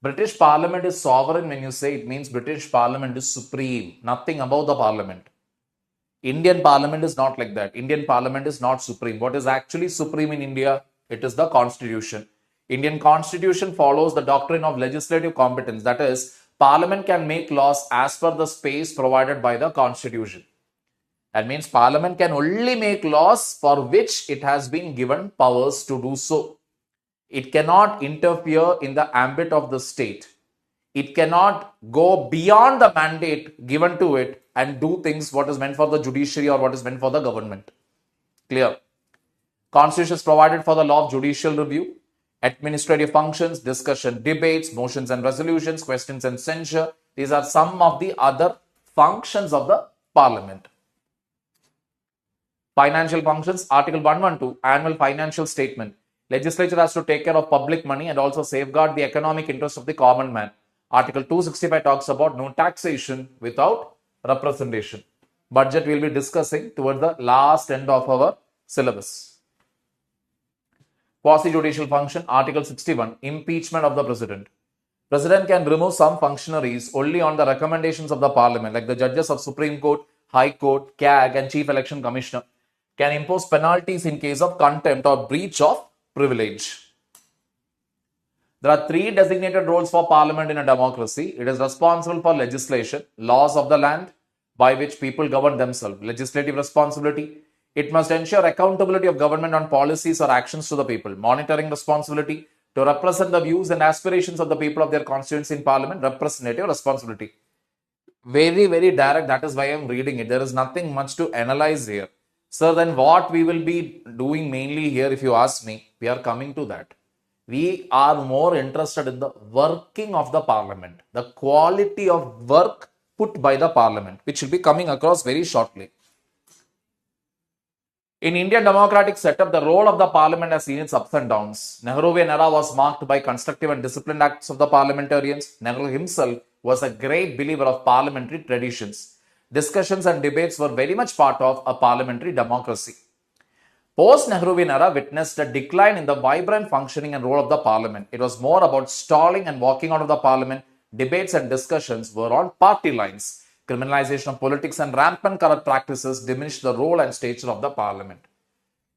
S1: British Parliament is sovereign when you say it means British Parliament is supreme, nothing above the Parliament. Indian Parliament is not like that. Indian Parliament is not supreme. What is actually supreme in India? It is the Constitution. Indian Constitution follows the doctrine of legislative competence. That is, Parliament can make laws as per the space provided by the Constitution. That means Parliament can only make laws for which it has been given powers to do so. It cannot interfere in the ambit of the state. It cannot go beyond the mandate given to it and do things what is meant for the judiciary or what is meant for the government. Clear? Constitution is provided for the law of judicial review, administrative functions, discussion, debates, motions and resolutions, questions and censure. These are some of the other functions of the Parliament. Financial functions, Article 112, Annual Financial Statement. Legislature has to take care of public money and also safeguard the economic interests of the common man. Article 265 talks about no taxation without representation. Budget we will be discussing towards the last end of our syllabus. Quasi-judicial function, Article 61, impeachment of the President. President can remove some functionaries only on the recommendations of the Parliament, like the judges of Supreme Court, High Court, CAG and Chief Election Commissioner can impose penalties in case of contempt or breach of privilege. There are three designated roles for Parliament in a democracy. It is responsible for legislation, laws of the land by which people govern themselves, legislative responsibility. It must ensure accountability of government on policies or actions to the people, monitoring responsibility to represent the views and aspirations of the people of their constituency in Parliament, representative responsibility. Very, very direct. That is why I am reading it. There is nothing much to analyze here. So then what we will be doing mainly here, if you ask me, we are coming to that. We are more interested in the working of the Parliament, the quality of work put by the Parliament, which will be coming across very shortly. In Indian democratic setup, the role of the Parliament has seen its ups and downs. Nehruvian era was marked by constructive and disciplined acts of the parliamentarians. Nehru himself was a great believer of parliamentary traditions. Discussions and debates were very much part of a parliamentary democracy. Post-Nehruvian era witnessed a decline in the vibrant functioning and role of the parliament. It was more about stalling and walking out of the parliament. Debates and discussions were on party lines. Criminalization of politics and rampant corrupt practices diminished the role and stature of the parliament.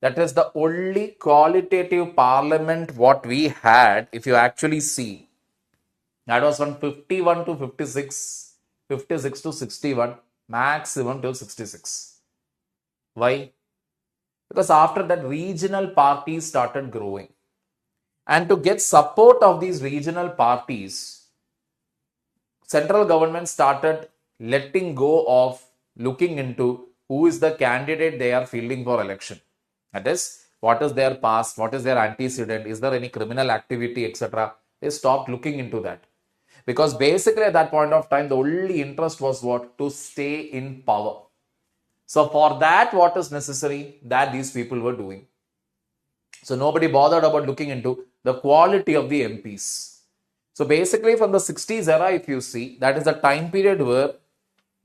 S1: That is the only qualitative parliament what we had, if you actually see. That was from 51 to 56, 56 to 61, maximum till 66. Why? Because after that, regional parties started growing. And to get support of these regional parties, central government started letting go of looking into who is the candidate they are fielding for election. That is, what is their past, what is their antecedent, is there any criminal activity, etc. They stopped looking into that. Because basically at that point of time, the only interest was what? To stay in power. So for that, what is necessary? That these people were doing. So nobody bothered about looking into the quality of the MPs. So basically from the 60s era, if you see, that is the time period where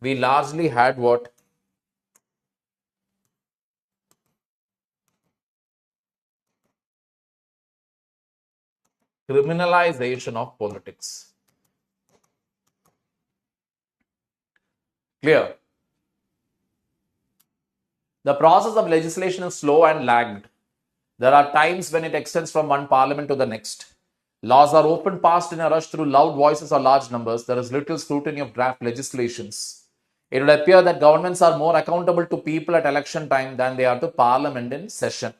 S1: we largely had what? Criminalization of politics. Clear? The process of legislation is slow and lagged. There are times when it extends from one parliament to the next. Laws are often passed in a rush through loud voices or large numbers. There is little scrutiny of draft legislations. It would appear that governments are more accountable to people at election time than they are to parliament in session.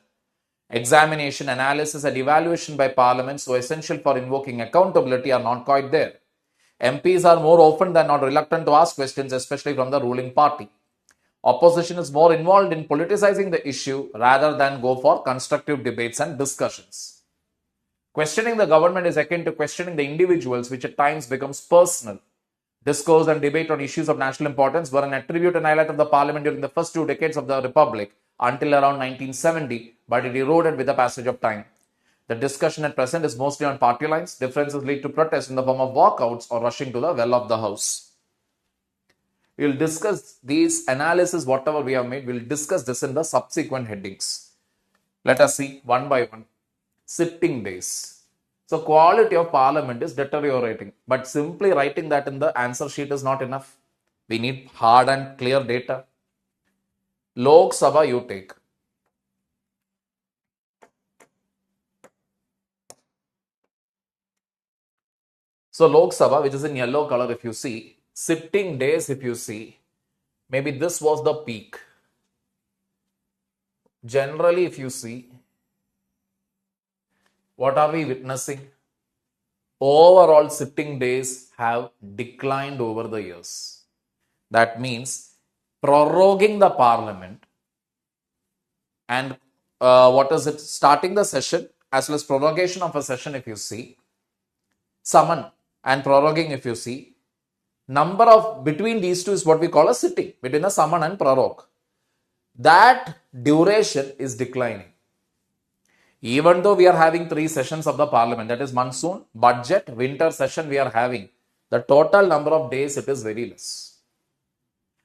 S1: Examination, analysis, and evaluation by parliament, so essential for invoking accountability, are not quite there. MPs are more often than not reluctant to ask questions, especially from the ruling party. Opposition is more involved in politicizing the issue rather than go for constructive debates and discussions. Questioning the government is akin to questioning the individuals, which at times becomes personal. Discourse and debate on issues of national importance were an attribute and highlight of the parliament during the first 2 decades of the republic until around 1970, but it eroded with the passage of time. The discussion at present is mostly on party lines. Differences lead to protest in the form of walkouts or rushing to the well of the house. We will discuss these analysis, whatever we have made, we will discuss this in the subsequent headings. Let us see one by one. Sitting days. So quality of parliament is deteriorating, but simply writing that in the answer sheet is not enough. We need hard and clear data. Lok Sabha you take. So Lok Sabha, which is in yellow color, if you see, sitting days, if you see, maybe this was the peak. Generally, if you see, what are we witnessing? Overall sitting days have declined over the years. That means proroguing the parliament and starting the session as well as prorogation of a session, if you see, summon and proroguing, if you see, number of between these two is what we call a sitting, between the summon and prorogue. That duration is declining. Even though we are having 3 sessions of the parliament, that is monsoon, budget, winter session we are having, the total number of days it is very less.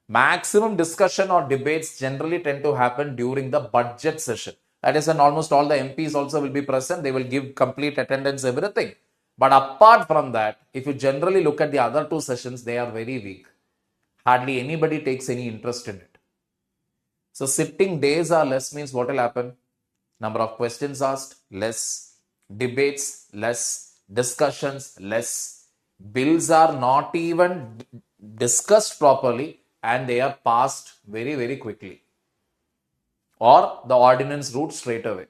S1: Maximum discussion or debates generally tend to happen during the budget session. That is when almost all the MPs also will be present. They will give complete attendance, everything. But apart from that, if you generally look at the other 2 sessions, they are very weak. Hardly anybody takes any interest in it. So sitting days are less means what will happen? Number of questions asked, less. Debates, less. Discussions, less. Bills are not even discussed properly and they are passed very, very quickly. Or the ordinance route straight away.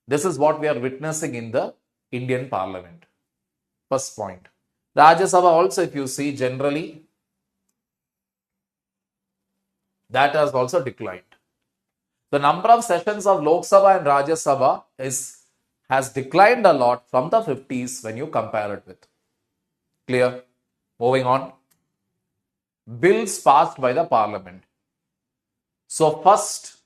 S1: This is what we are witnessing in the Indian Parliament. First point. Rajya Sabha also, if you see, generally, that has also declined. The number of sessions of Lok Sabha and Rajya Sabha has declined a lot from the 50s when you compare it with. Clear? Moving on. Bills passed by the parliament. So first,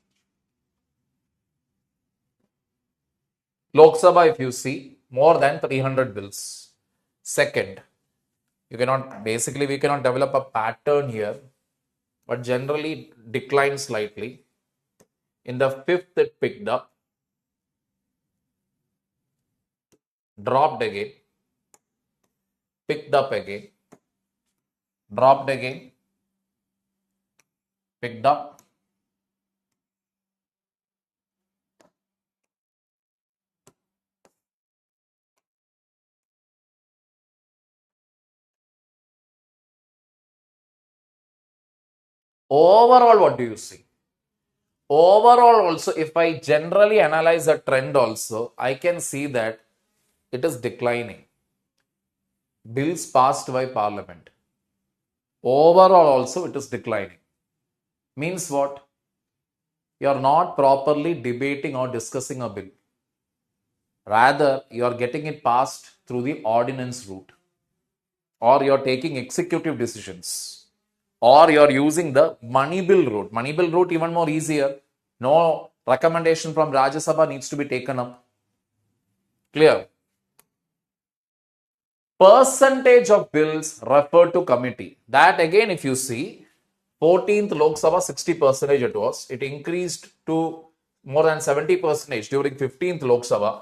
S1: Lok Sabha, if you see, more than 300 bills. Second, we cannot develop a pattern here, but generally decline slightly. In the fifth, it picked up, dropped again, picked up again, dropped again, picked up. Overall, what do you see? Overall, also, if I generally analyze a trend also, I can see that it is declining. Bills passed by Parliament. Overall, also, it is declining. Means what? You are not properly debating or discussing a bill. Rather, you are getting it passed through the ordinance route, or you are taking executive decisions, or you are using the money bill route. Money bill route even more easier. No recommendation from Rajya Sabha needs to be taken up. Clear? Percentage of bills referred to committee. That again, if you see, 14th Lok Sabha 60% it was. It increased to more than 70% during 15th Lok Sabha.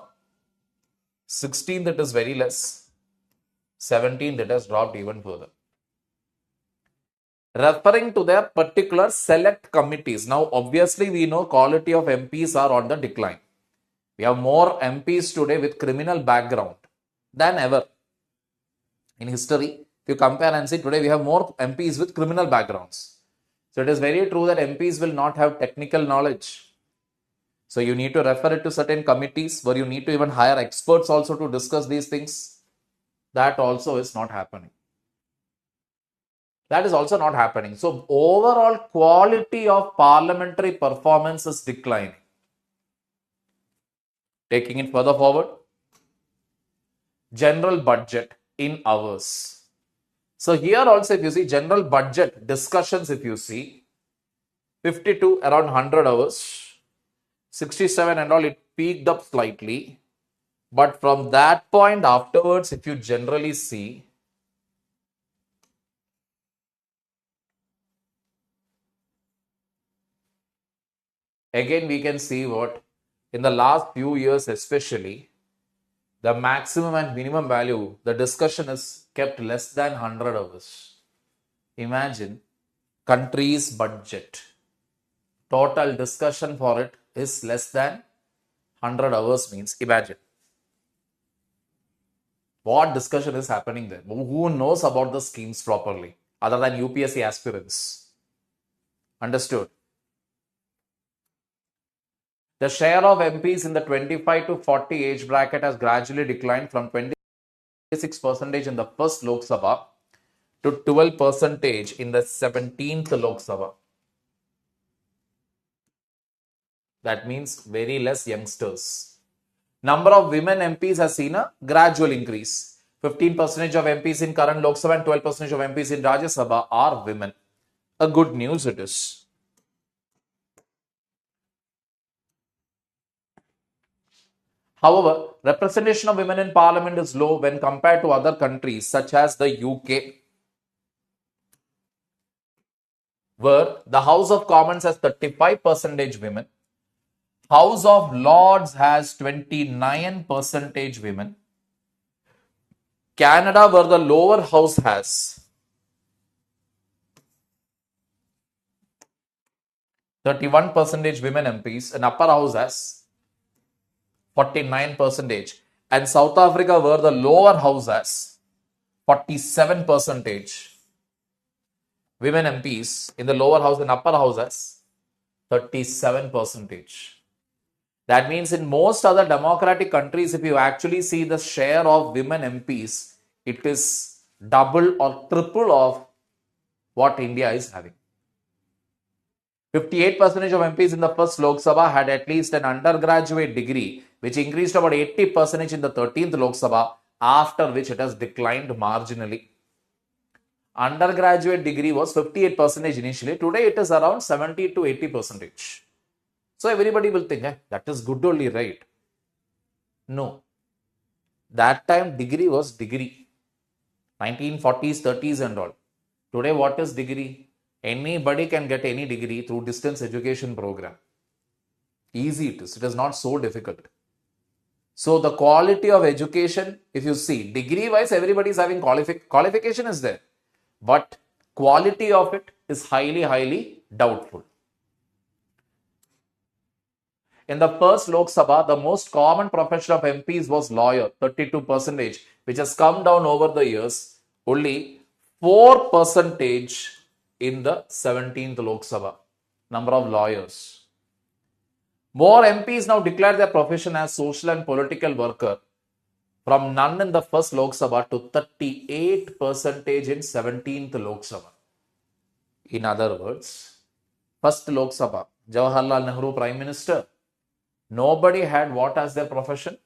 S1: 16th it is very less. 17th it has dropped even further. Referring to their particular select committees. Now, obviously, we know quality of MPs are on the decline. We have more MPs today with criminal background than ever. In history, if you compare and see, today we have more MPs with criminal backgrounds. So it is very true that MPs will not have technical knowledge. So you need to refer it to certain committees where you need to even hire experts also to discuss these things. That also is not happening. That is also not happening. So overall quality of parliamentary performance is declining. Taking it further forward, general budget in hours. So here also, if you see general budget discussions, if you see 52 around 100 hours, 67 and all, it peaked up slightly. But from that point afterwards, if you generally see, again we can see what in the last few years especially, the maximum and minimum value, the discussion is kept less than 100 hours. Imagine country's budget. Total discussion for it is less than 100 hours means, imagine. What discussion is happening there? Who knows about the schemes properly other than UPSC aspirants? Understood? The share of MPs in the 25 to 40 age bracket has gradually declined from 26% in the first Lok Sabha to 12% in the 17th Lok Sabha. That means very less youngsters. Number of women MPs has seen a gradual increase. 15% of MPs in current Lok Sabha and 12% of MPs in Rajya Sabha are women. A good news it is. However, representation of women in parliament is low when compared to other countries such as the UK, where the House of Commons has 35% women, House of Lords has 29% women, Canada, where the lower house has 31% women MPs, and upper house has 49%, and South Africa, where the lower house has 47% women MPs, in the lower house and upper house has 37%. That means in most other democratic countries, if you actually see the share of women MPs, it is double or triple of what India is having. 58% of MPs in the first Lok Sabha had at least an undergraduate degree, which increased about 80% in the 13th Lok Sabha, after which it has declined marginally. Undergraduate degree was 58% initially. Today it is around 70 to 80%. So everybody will think, that is good only, right? No. That time degree was degree. 1940s, 30s and all. Today what is degree? Anybody can get any degree through distance education program. easy it is. It is not so difficult. So the quality of education, if you see, degree wise, everybody is having qualification is there. But quality of it is highly, highly doubtful. In the first Lok Sabha, the most common profession of MPs was lawyer, 32%, which has come down over the years. Only 4% in the 17th Lok Sabha, number of lawyers. More MPs now declare their profession as social and political worker, from none in the first Lok Sabha to 38% in 17th Lok Sabha. In other words, first Lok Sabha, Jawaharlal Nehru Prime Minister, nobody had what as their profession?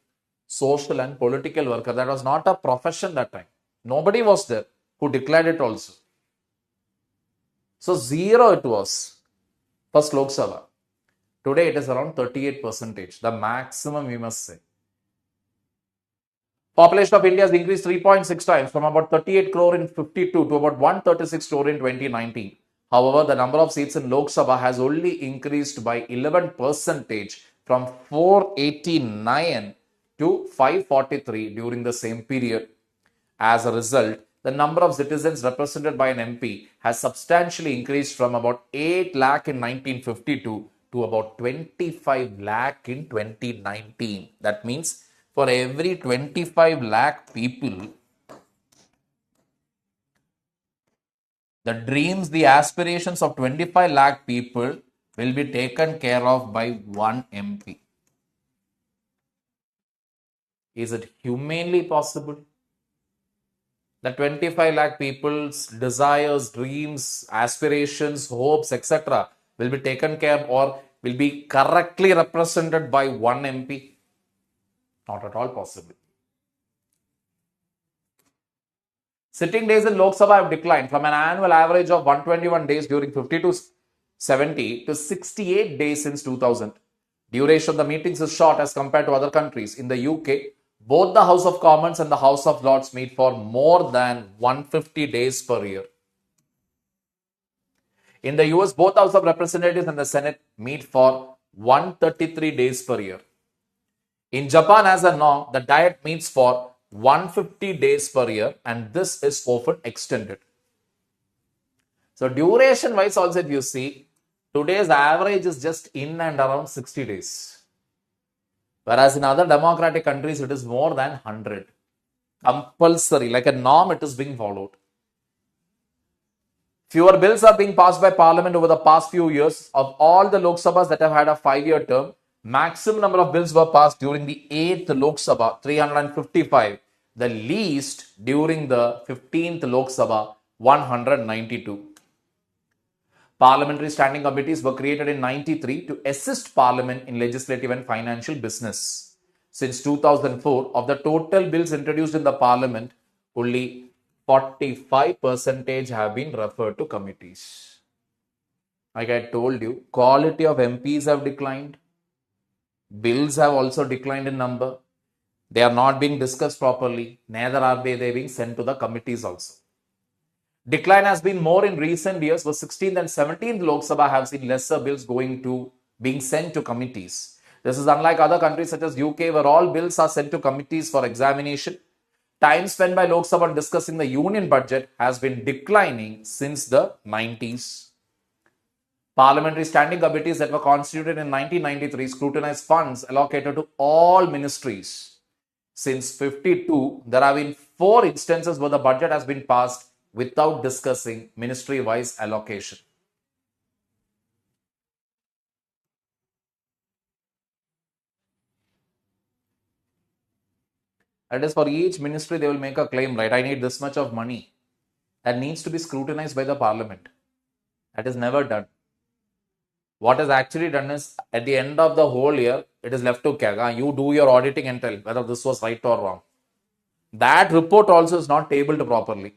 S1: Social and political worker. That was not a profession that time. Nobody was there who declared it also. So zero it was, first Lok Sabha. Today it is around 38%, the maximum we must say. Population of India has increased 3.6 times from about 38 crore in 52 to about 136 crore in 2019. However, the number of seats in Lok Sabha has only increased by 11% from 489 to 543 during the same period. As a result, the number of citizens represented by an MP has substantially increased from about 8 lakh in 1952 to about 25 lakh in 2019. That means for every 25 lakh people, the dreams, the aspirations of 25 lakh people will be taken care of by one MP. Is it humanly possible? The 25 lakh people's desires, dreams, aspirations, hopes, etc. will be taken care of or will be correctly represented by one MP? Not at all possible. Sitting days in Lok Sabha have declined from an annual average of 121 days during 52-70 to 68 days since 2000. Duration of the meetings is short as compared to other countries. In the UK, both the House of Commons and the House of Lords meet for more than 150 days per year. In the US, both House of Representatives and the Senate meet for 133 days per year. In Japan, as a norm, the Diet meets for 150 days per year, and this is often extended. So duration wise also, if you see, today's average is just in and around 60 days. Whereas in other democratic countries, it is more than 100. Compulsory, like a norm, it is being followed. Fewer bills are being passed by Parliament over the past few years. Of all the Lok Sabhas that have had a 5-year term, maximum number of bills were passed during the 8th Lok Sabha, 355. The least during the 15th Lok Sabha, 192. Parliamentary standing committees were created in 93 to assist Parliament in legislative and financial business. Since 2004, of the total bills introduced in the Parliament, only 45% have been referred to committees. Like I told you, quality of MPs have declined. Bills have also declined in number. They are not being discussed properly. Neither are they being sent to the committees also. Decline has been more in recent years, where 16th and 17th Lok Sabha have seen lesser bills being sent to committees. This is unlike other countries such as UK, where all bills are sent to committees for examination. Time spent by Lok Sabha discussing the union budget has been declining since the 90s. Parliamentary standing committees that were constituted in 1993 scrutinized funds allocated to all ministries. Since 52, there have been 4 instances where the budget has been passed without discussing ministry-wise allocation. That is, for each ministry, they will make a claim, right? I need this much of money. That needs to be scrutinized by the Parliament. That is never done. What is actually done is, at the end of the whole year, it is left to Kaga. You do your auditing and tell whether this was right or wrong. That report also is not tabled properly.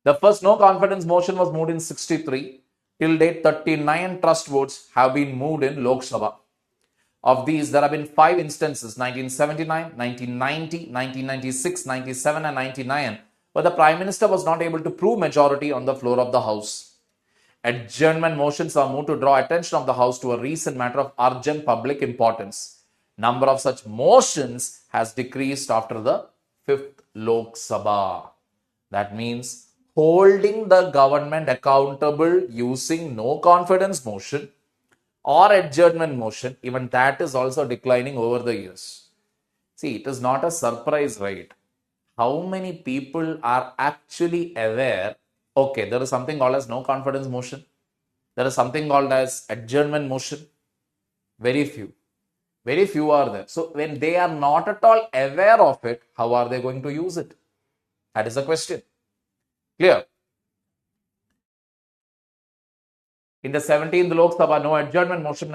S1: The first no confidence motion was moved in 63. Till date, 39 trust votes have been moved in Lok Sabha. Of these, there have been 5 instances, 1979, 1990, 1996, 97 and 99, where the Prime Minister was not able to prove majority on the floor of the House. Adjournment motions are moved to draw attention of the House to a recent matter of urgent public importance. Number of such motions has decreased after the 5th Lok Sabha. That means holding the government accountable using no confidence motion or adjournment motion, even that is also declining over the years. See, it is not a surprise, right? How many people are actually aware, okay, there is something called as no confidence motion. There is something called as adjournment motion. Very few. Very few are there. So when they are not at all aware of it, how are they going to use it? That is the question. Clear? In the 17th Lok Sabha, no adjournment motion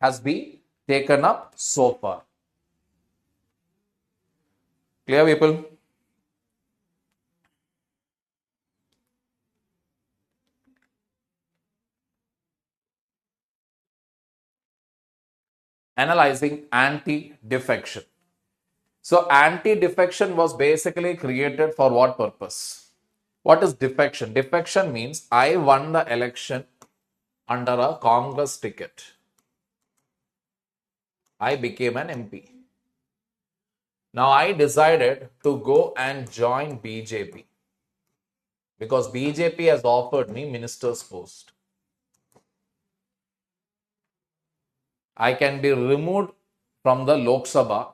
S1: has been taken up so far. Clear, people? Analyzing anti-defection. So anti-defection was basically created for what purpose? What is defection? Defection means I won the election under a Congress ticket. I became an MP. Now I decided to go and join BJP because BJP has offered me minister's post. I can be removed from the Lok Sabha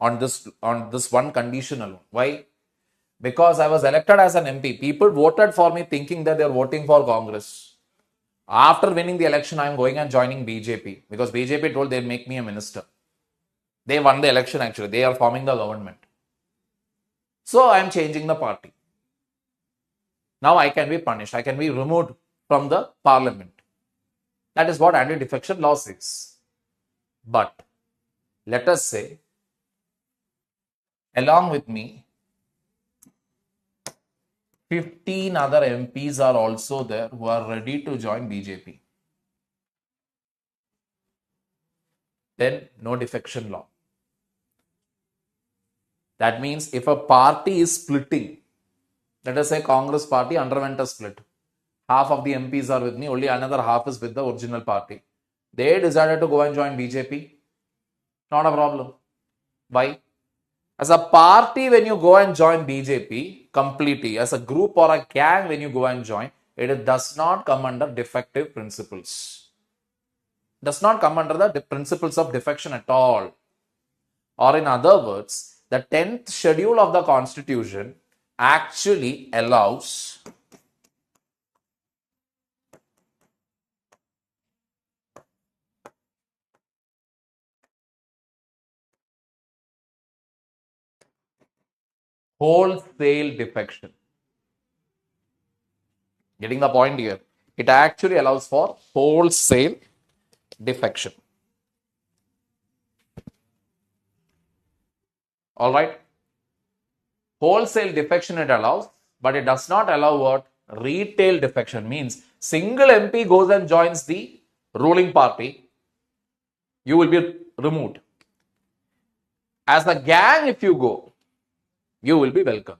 S1: on this one condition alone. Why? Because I was elected as an MP. People voted for me thinking that they are voting for Congress. After winning the election, I am going and joining BJP because BJP told they'll make me a minister. They won the election actually. They are forming the government. So I am changing the party. Now I can be punished. I can be removed from the parliament. That is what anti-defection law says. But let us say, along with me, 15 other MPs are also there who are ready to join BJP. Then no defection law. That means if a party is splitting, let us say Congress party underwent a split. Half of the MPs are with me, only another half is with the original party. They decided to go and join BJP. Not a problem. Why? As a party, when you go and join BJP completely, as a group or a gang, when you go and join, it does not come under defective principles. Does not come under the principles of defection at all. Or in other words, the 10th schedule of the Constitution actually allows wholesale defection. Getting the point here? It actually allows for wholesale defection. All right. Wholesale defection it allows, but it does not allow what? Retail defection. Means single MP goes and joins the ruling party, you will be removed. As a gang, if you go, you will be welcomed.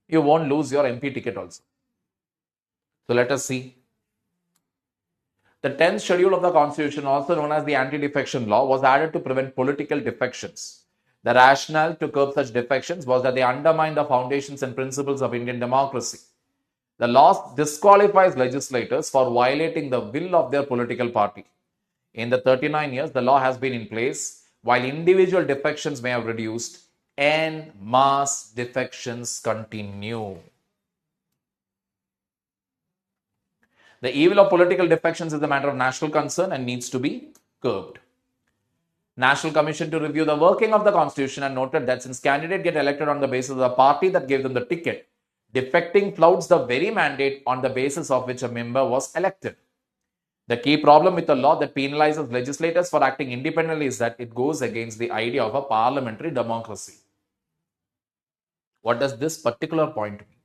S1: You won't lose your MP ticket also. So let us see. The 10th schedule of the Constitution, also known as the anti-defection law, was added to prevent political defections. The rationale to curb such defections was that they undermine the foundations and principles of Indian democracy. The law disqualifies legislators for violating the will of their political party. In the 39 years, the law has been in place. While individual defections may have reduced, en masse defections continue. The evil of political defections is a matter of national concern and needs to be curbed. National Commission to review the working of the Constitution and noted that since candidates get elected on the basis of the party that gave them the ticket, defecting flouts the very mandate on the basis of which a member was elected. The key problem with a law that penalizes legislators for acting independently is that it goes against the idea of a parliamentary democracy. What does this particular point mean?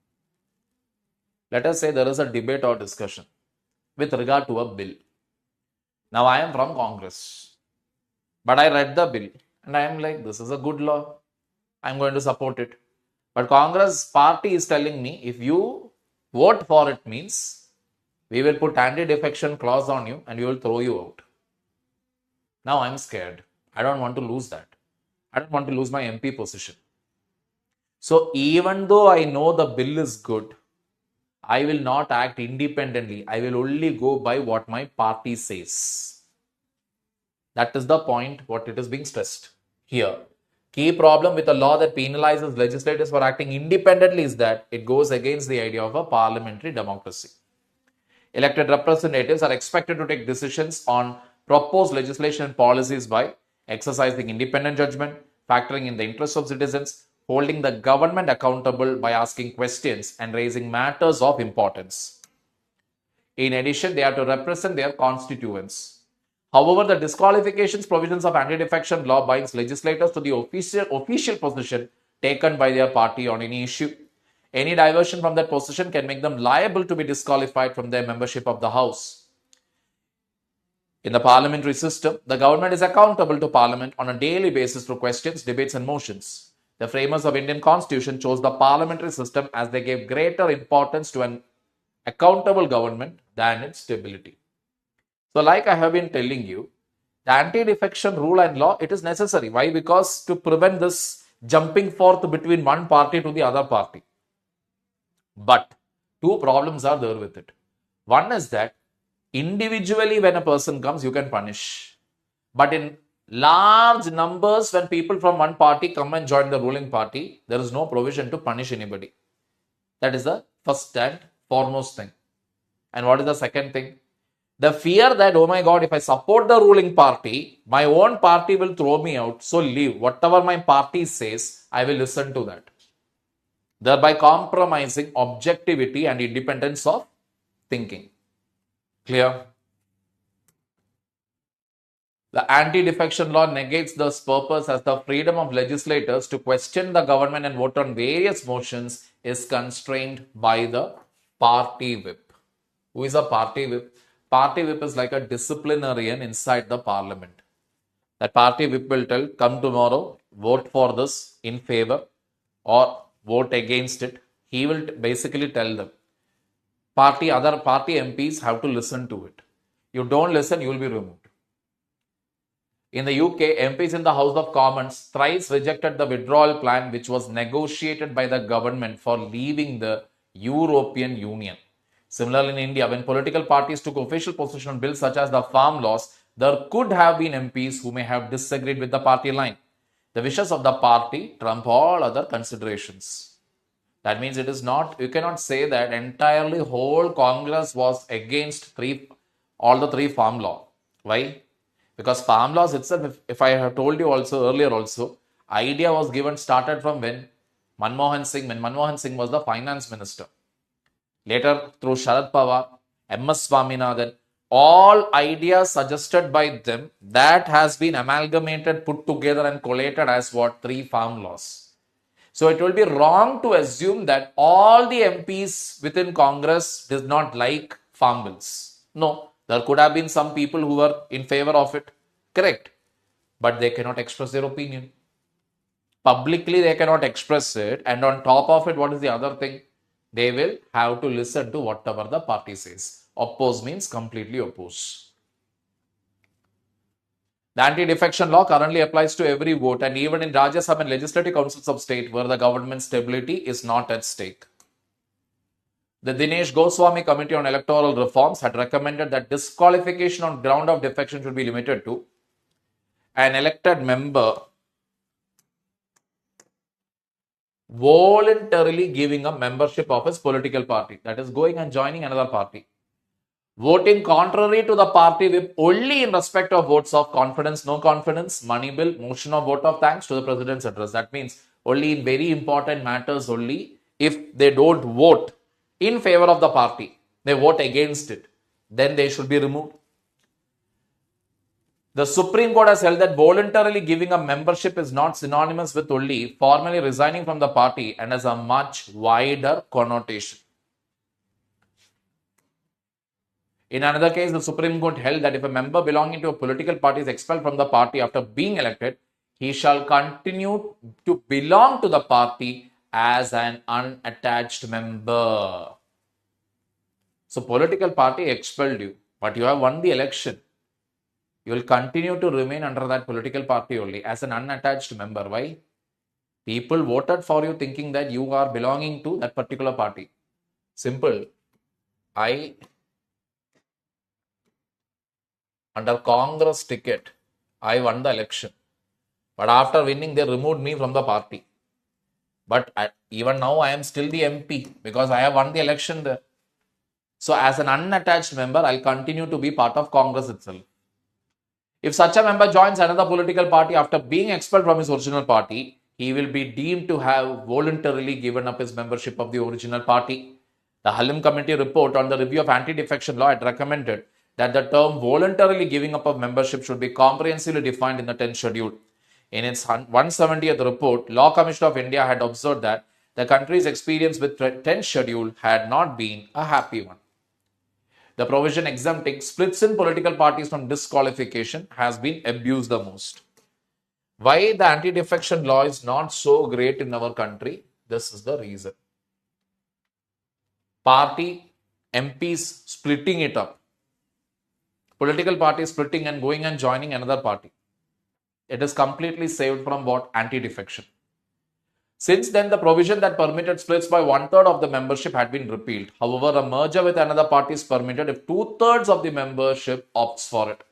S1: Let us say there is a debate or discussion with regard to a bill. Now I am from Congress, but I read the bill and I am like, this is a good law. I am going to support it. But Congress party is telling me if you vote for it means We will put anti-defection clause on you and we will throw you out. Now I'm scared. I don't want to lose that. I don't want to lose my MP position. So even though I know the bill is good, I will not act independently. I will only go by what my party says. That is the point, what it is being stressed here. Key problem with a law that penalizes legislators for acting independently is that it goes against the idea of a parliamentary democracy. Elected representatives are expected to take decisions on proposed legislation and policies by exercising independent judgment, factoring in the interests of citizens, holding the government accountable by asking questions and raising matters of importance. In addition, they have to represent their constituents. However, the disqualifications provisions of anti-defection law binds legislators to the official position taken by their party on any issue. Any diversion from that position can make them liable to be disqualified from their membership of the House. In the parliamentary system, the government is accountable to Parliament on a daily basis through questions, debates, and motions. The framers of Indian Constitution chose the parliamentary system as they gave greater importance to an accountable government than its stability. So, like I have been telling you, the anti-defection rule and law, it is necessary. Why? Because to prevent this jumping forth between one party to the other party. But two problems are there with it. One is that individually when a person comes, you can punish. But in large numbers, when people from one party come and join the ruling party, there is no provision to punish anybody. That is the first and foremost thing. And what is the second thing? The fear that, oh my God, if I support the ruling party, my own party will throw me out. So leave. Whatever my party says, I will listen to that. Thereby compromising objectivity and independence of thinking. Clear? The anti-defection law negates this purpose as the freedom of legislators to question the government and vote on various motions is constrained by the party whip. Who is a party whip? Party whip is like a disciplinarian inside the parliament. That party whip will tell, come tomorrow, vote for this in favor or vote against it. He will basically tell them. Other party MPs have to listen to it. You don't listen, you will be removed. In the UK, MPs in the House of Commons thrice rejected the withdrawal plan which was negotiated by the government for leaving the European Union. Similarly, in India, when political parties took official position on bills such as the farm laws, there could have been MPs who may have disagreed with the party line. The wishes of the party trump all other considerations. That means it is not, you cannot say that entirely whole Congress was against all the three farm law. Why? Because farm laws itself, if I have told you also earlier also, idea was started from when Manmohan Singh was the finance minister. Later, through Sharad Pawar, M.S. Swaminathan, all ideas suggested by them, that has been amalgamated, put together and collated as what? Three farm laws. So it will be wrong to assume that all the MPs within Congress did not like farm bills. No, there could have been some people who were in favor of it. Correct. But they cannot express their opinion. Publicly, they cannot express it. And on top of it, what is the other thing? They will have to listen to whatever the party says. Oppose means completely oppose. The anti-defection law currently applies to every vote and even in Rajya Sabha and legislative councils of state where the government stability is not at stake. The Dinesh Goswami Committee on Electoral Reforms had recommended that disqualification on ground of defection should be limited to an elected member voluntarily giving up membership of his political party, that is going and joining another party, voting contrary to the party whip only in respect of votes of confidence, no confidence, money bill, motion of vote of thanks to the president's address. That means only in very important matters only. If they don't vote in favor of the party, they vote against it, then they should be removed. The Supreme Court has held that voluntarily giving a membership is not synonymous with only formally resigning from the party and has a much wider connotation. In another case, the Supreme Court held that if a member belonging to a political party is expelled from the party after being elected, he shall continue to belong to the party as an unattached member. So political party expelled you, but you have won the election. You will continue to remain under that political party only as an unattached member. Why? People voted for you thinking that you are belonging to that particular party. Simple. Under Congress ticket, I won the election. But after winning, they removed me from the party. But even now, I am still the MP because I have won the election there. So as an unattached member, I'll continue to be part of Congress itself. If such a member joins another political party after being expelled from his original party, he will be deemed to have voluntarily given up his membership of the original party. The Hallam Committee report on the review of anti-defection law had recommended that the term voluntarily giving up of membership should be comprehensively defined in the 10th schedule. In its 170th report, Law Commission of India had observed that the country's experience with 10th schedule had not been a happy one. The provision exempting splits in political parties from disqualification has been abused the most. Why the anti-defection law is not so great in our country? This is the reason. Party MPs splitting it up. Political parties splitting and going and joining another party. It is completely saved from what? Anti-defection. Since then, the provision that permitted splits by 1/3 of the membership had been repealed. However, a merger with another party is permitted if 2/3 of the membership opts for it.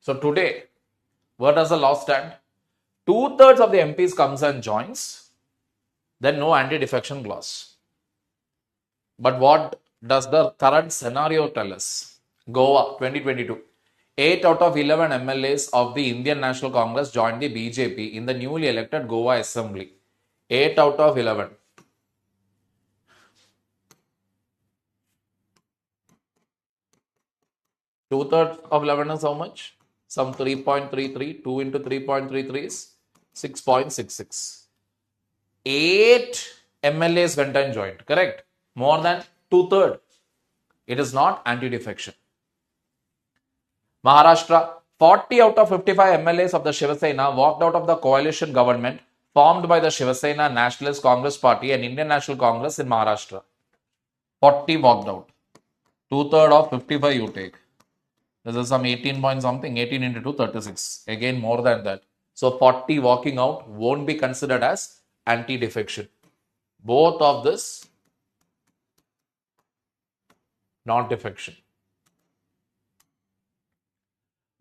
S1: So today, where does the law stand? 2/3 of the MPs comes and joins, then no anti-defection clause. But what does the current scenario tell us? Goa 2022. 8 out of 11 MLAs of the Indian National Congress joined the BJP in the newly elected Goa Assembly. 8 out of 11. Two-thirds of 11 is how much? Some 3.33. 2 into 3.33 is 6.66. 8 MLAs went and joined. Correct? More than 2/3. It is not anti-defection. Maharashtra, 40 out of 55 MLAs of the Shiva Sena walked out of the coalition government formed by the Shiva Sena Nationalist Congress Party and Indian National Congress in Maharashtra. 40 walked out. 2/3 of 55 you take. This is some 18 point something, 18 into 2, 36. Again, more than that. So 40 walking out won't be considered as anti-defection. Both of this, not defection.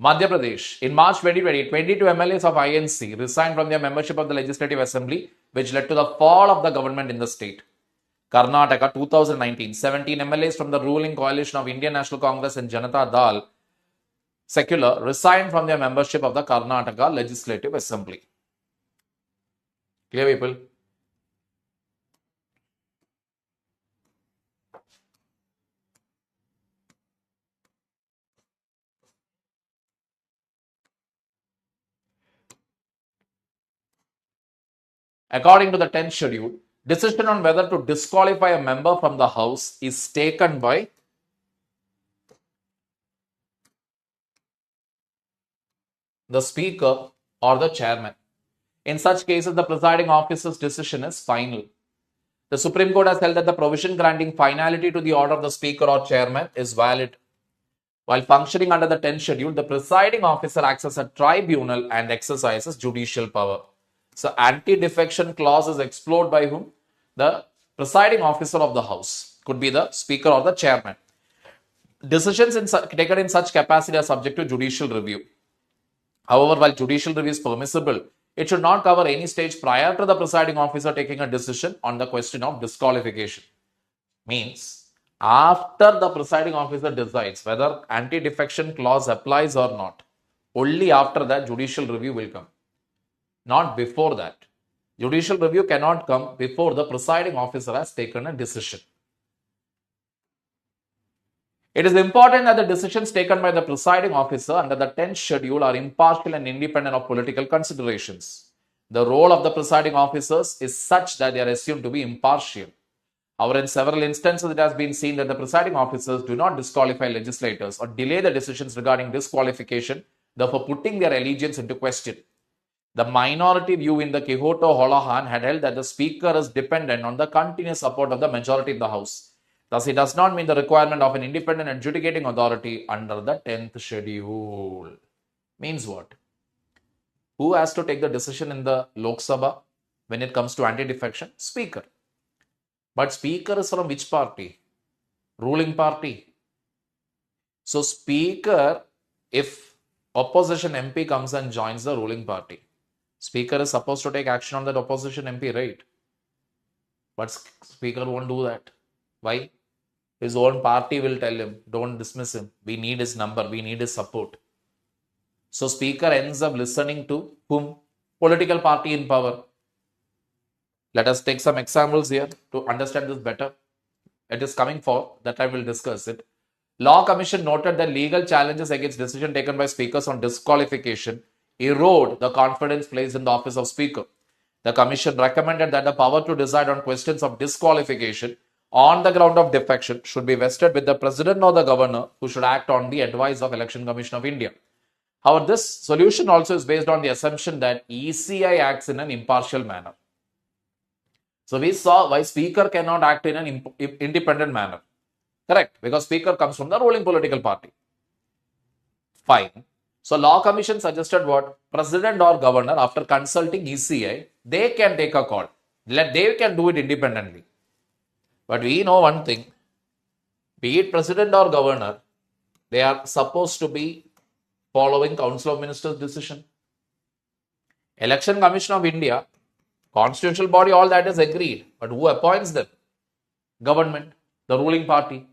S1: Madhya Pradesh. In March 2020, 22 MLAs of INC resigned from their membership of the Legislative Assembly, which led to the fall of the government in the state. Karnataka 2019, 17 MLAs from the ruling coalition of Indian National Congress and Janata Dal Secular resigned from their membership of the Karnataka Legislative Assembly. Clear, people? According to the 10th schedule, decision on whether to disqualify a member from the House is taken by the Speaker or the Chairman. In such cases, the presiding officer's decision is final. The Supreme Court has held that the provision granting finality to the order of the Speaker or Chairman is valid. While functioning under the 10th schedule, the presiding officer acts as a tribunal and exercises judicial power. So, anti-defection clause is explored by whom? The presiding officer of the House. Could be the Speaker or the Chairman. Decisions taken in such capacity are subject to judicial review. However, while judicial review is permissible, it should not cover any stage prior to the presiding officer taking a decision on the question of disqualification. Means, after the presiding officer decides whether anti-defection clause applies or not, only after that judicial review will come. Not before that. Judicial review cannot come before the presiding officer has taken a decision. It is important that the decisions taken by the presiding officer under the 10th schedule are impartial and independent of political considerations. The role of the presiding officers is such that they are assumed to be impartial. However, in several instances, it has been seen that the presiding officers do not disqualify legislators or delay the decisions regarding disqualification, therefore putting their allegiance into question. The minority view in the Quixote Holohan had held that the speaker is dependent on the continuous support of the majority in the House. Thus, it does not mean the requirement of an independent adjudicating authority under the 10th schedule. Means what? Who has to take the decision in the Lok Sabha when it comes to anti-defection? Speaker. But speaker is from which party? Ruling party. So speaker, if opposition MP comes and joins the ruling party, speaker is supposed to take action on that opposition MP, right? But speaker won't do that. Why? His own party will tell him, don't dismiss him. We need his number. We need his support. So speaker ends up listening to whom? Political party in power. Let us take some examples here to understand this better. It is coming for that I will discuss it. Law Commission noted that legal challenges against decision taken by speakers on disqualification erode the confidence placed in the office of speaker. The commission recommended that the power to decide on questions of disqualification on the ground of defection should be vested with the president or the governor, who should act on the advice of Election Commission of India. However, this solution also is based on the assumption that ECI acts in an impartial manner. So we saw why speaker cannot act in an independent manner. Correct, because speaker comes from the ruling political party. Fine. So law commission suggested what? President or governor, after consulting ECI, they can take a call. They can do it independently. But we know one thing, be it president or governor, they are supposed to be following Council of Ministers decision. Election Commission of India, constitutional body, all that is agreed. But who appoints them? Government, the ruling party.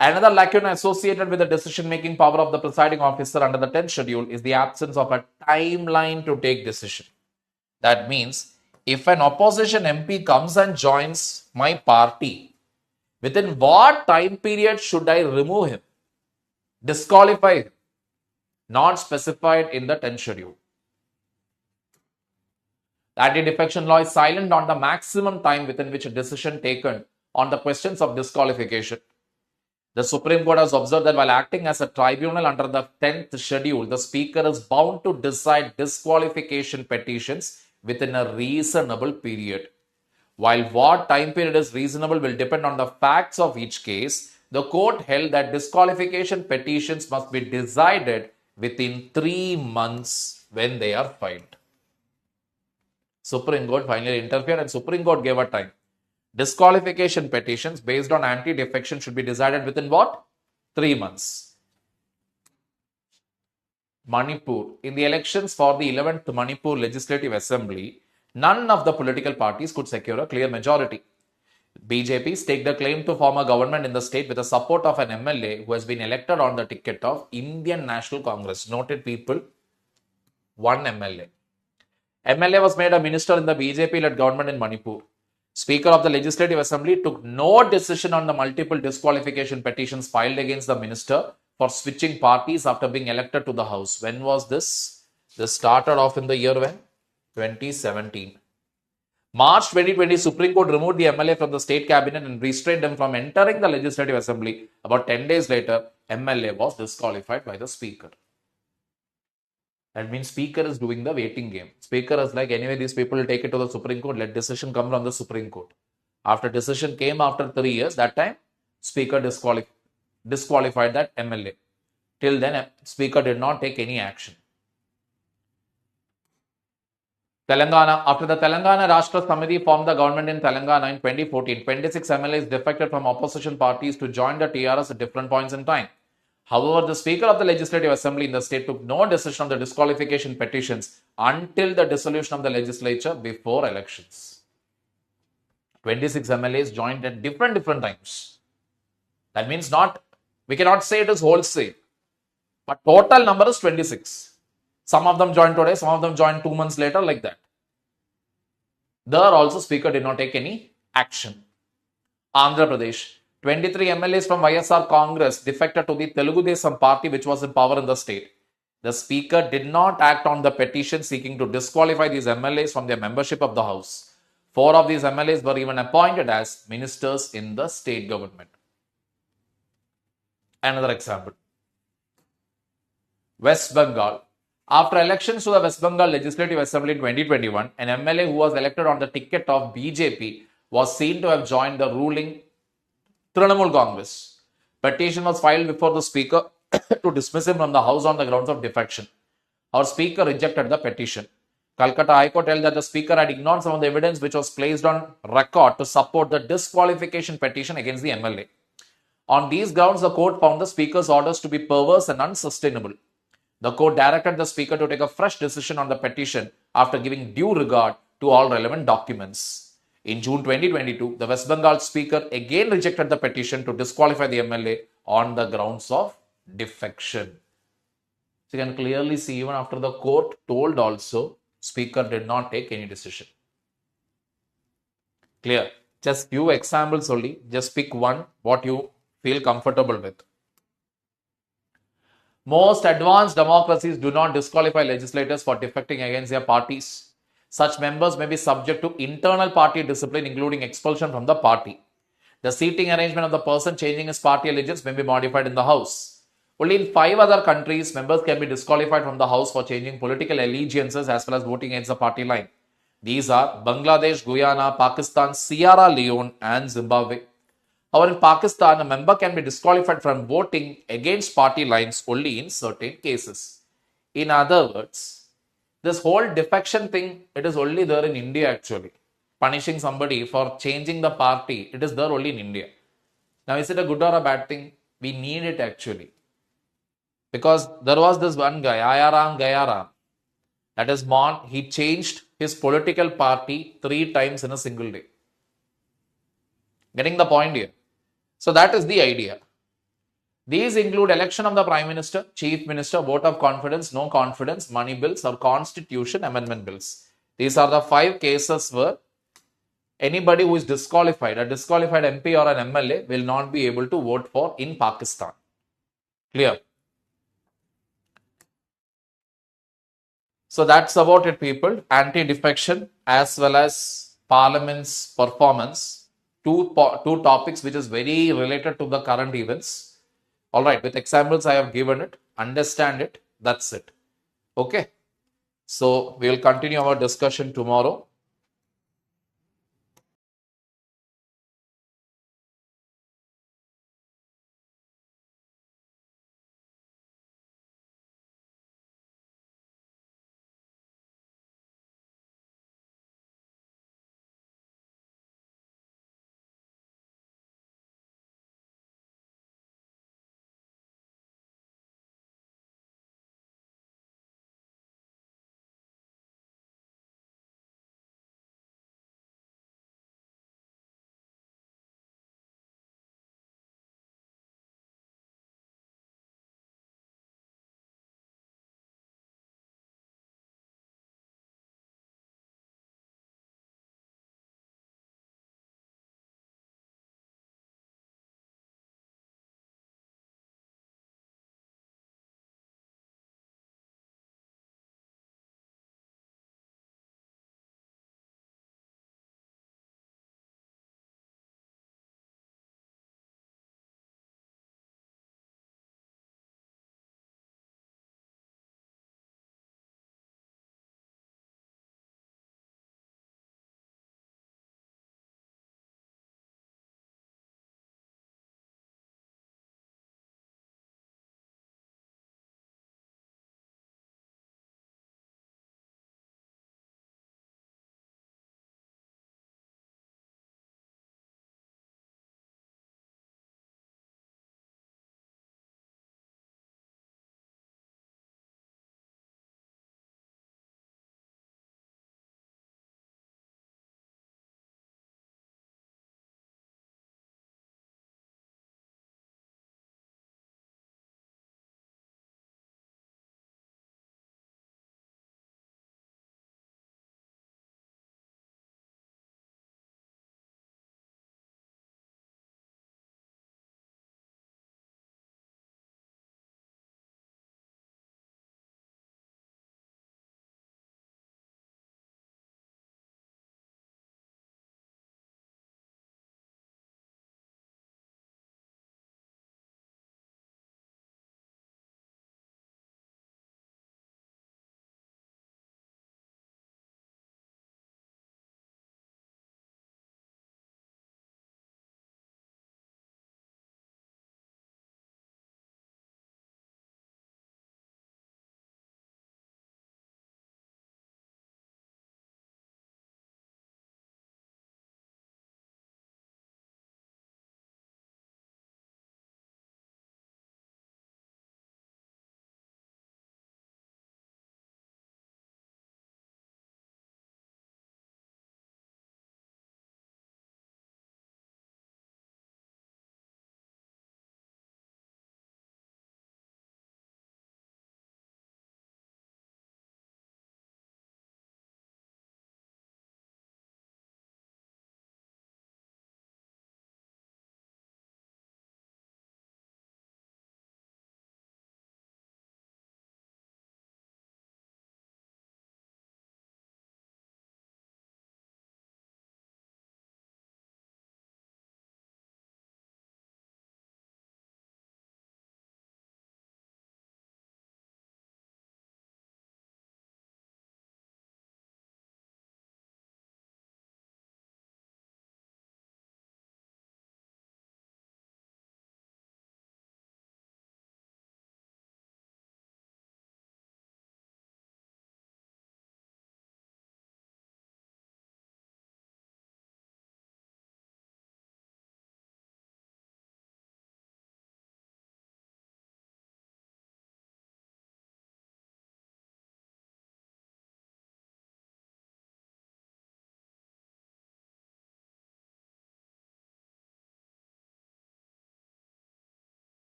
S1: Another lacuna associated with the decision-making power of the presiding officer under the 10th schedule is the absence of a timeline to take decision. That means, if an opposition MP comes and joins my party, within what time period should I remove him? Disqualify him? Not specified in the 10th schedule. The anti-defection law is silent on the maximum time within which a decision taken on the questions of disqualification. The Supreme Court has observed that while acting as a tribunal under the 10th schedule, the speaker is bound to decide disqualification petitions within a reasonable period. While what time period is reasonable will depend on the facts of each case, the court held that disqualification petitions must be decided within 3 months when they are filed. Supreme Court finally interfered and Supreme Court gave a time. Disqualification petitions based on anti-defection should be decided within what? 3 months. Manipur. In the elections for the 11th Manipur Legislative Assembly, none of the political parties could secure a clear majority. BJP staked a claim to form a government in the state with the support of an MLA who has been elected on the ticket of Indian National Congress. Noted people, one MLA. MLA was made a minister in the BJP-led government in Manipur. Speaker of the Legislative Assembly took no decision on the multiple disqualification petitions filed against the minister for switching parties after being elected to the House. When was this? This started off in the year when? 2017. March 2020, Supreme Court removed the MLA from the state cabinet and restrained him from entering the Legislative Assembly. About 10 days later, MLA was disqualified by the Speaker. That means Speaker is doing the waiting game. Speaker is like, anyway, these people will take it to the Supreme Court. Let decision come from the Supreme Court. After decision came after 3 years, that time, Speaker disqualified that MLA. Till then, Speaker did not take any action. Telangana. After the Telangana Rashtra Samiti formed the government in Telangana in 2014, 26 MLAs defected from opposition parties to join the TRS at different points in time. However, the Speaker of the Legislative Assembly in the state took no decision on the disqualification petitions until the dissolution of the legislature before elections. 26 MLAs joined at different times. That means we cannot say it is wholesale, but total number is 26. Some of them joined today, some of them joined 2 months later, like that. There also Speaker did not take any action. Andhra Pradesh. 23 MLAs from YSR Congress defected to the Telugu Desam party, which was in power in the state. The Speaker did not act on the petition seeking to disqualify these MLAs from their membership of the House. 4 of these MLAs were even appointed as ministers in the state government. Another example. West Bengal. After elections to the West Bengal Legislative Assembly in 2021, an MLA who was elected on the ticket of BJP was seen to have joined the ruling Trinamool Congress. Petition was filed before the Speaker to dismiss him from the House on the grounds of defection. Our Speaker rejected the petition. Calcutta High Court held that the Speaker had ignored some of the evidence which was placed on record to support the disqualification petition against the MLA. On these grounds, the court found the Speaker's orders to be perverse and unsustainable. The court directed the Speaker to take a fresh decision on the petition after giving due regard to all relevant documents. In June 2022, the West Bengal Speaker again rejected the petition to disqualify the MLA on the grounds of defection. So you can clearly see, even after the court told also, Speaker did not take any decision. Clear? Just few examples only. Just pick one what you feel comfortable with. Most advanced democracies do not disqualify legislators for defecting against their parties. Such members may be subject to internal party discipline, including expulsion from the party. The seating arrangement of the person changing his party allegiance may be modified in the House. Only in 5 other countries, members can be disqualified from the House for changing political allegiances as well as voting against the party line. These are Bangladesh, Guyana, Pakistan, Sierra Leone, and Zimbabwe. However, in Pakistan, a member can be disqualified from voting against party lines only in certain cases. In other words, this whole defection thing, it is only there in India actually. Punishing somebody for changing the party, it is there only in India. Now, is it a good or a bad thing? We need it actually. Because there was this one guy, Ayaram Gayaram, that is born, he changed his political party 3 times in a single day. Getting the point here? So that is the idea. These include election of the Prime Minister, Chief Minister, vote of confidence, no confidence, money bills, or constitution amendment bills. These are the 5 cases where anybody who is disqualified, a disqualified MP or an MLA will not be able to vote for in Pakistan. Clear? So that's about it, people. Anti-defection as well as Parliament's performance. Two topics which is very related to the current events. All right, with examples I have given it. Understand it. That's it. Okay. So we will continue our discussion tomorrow.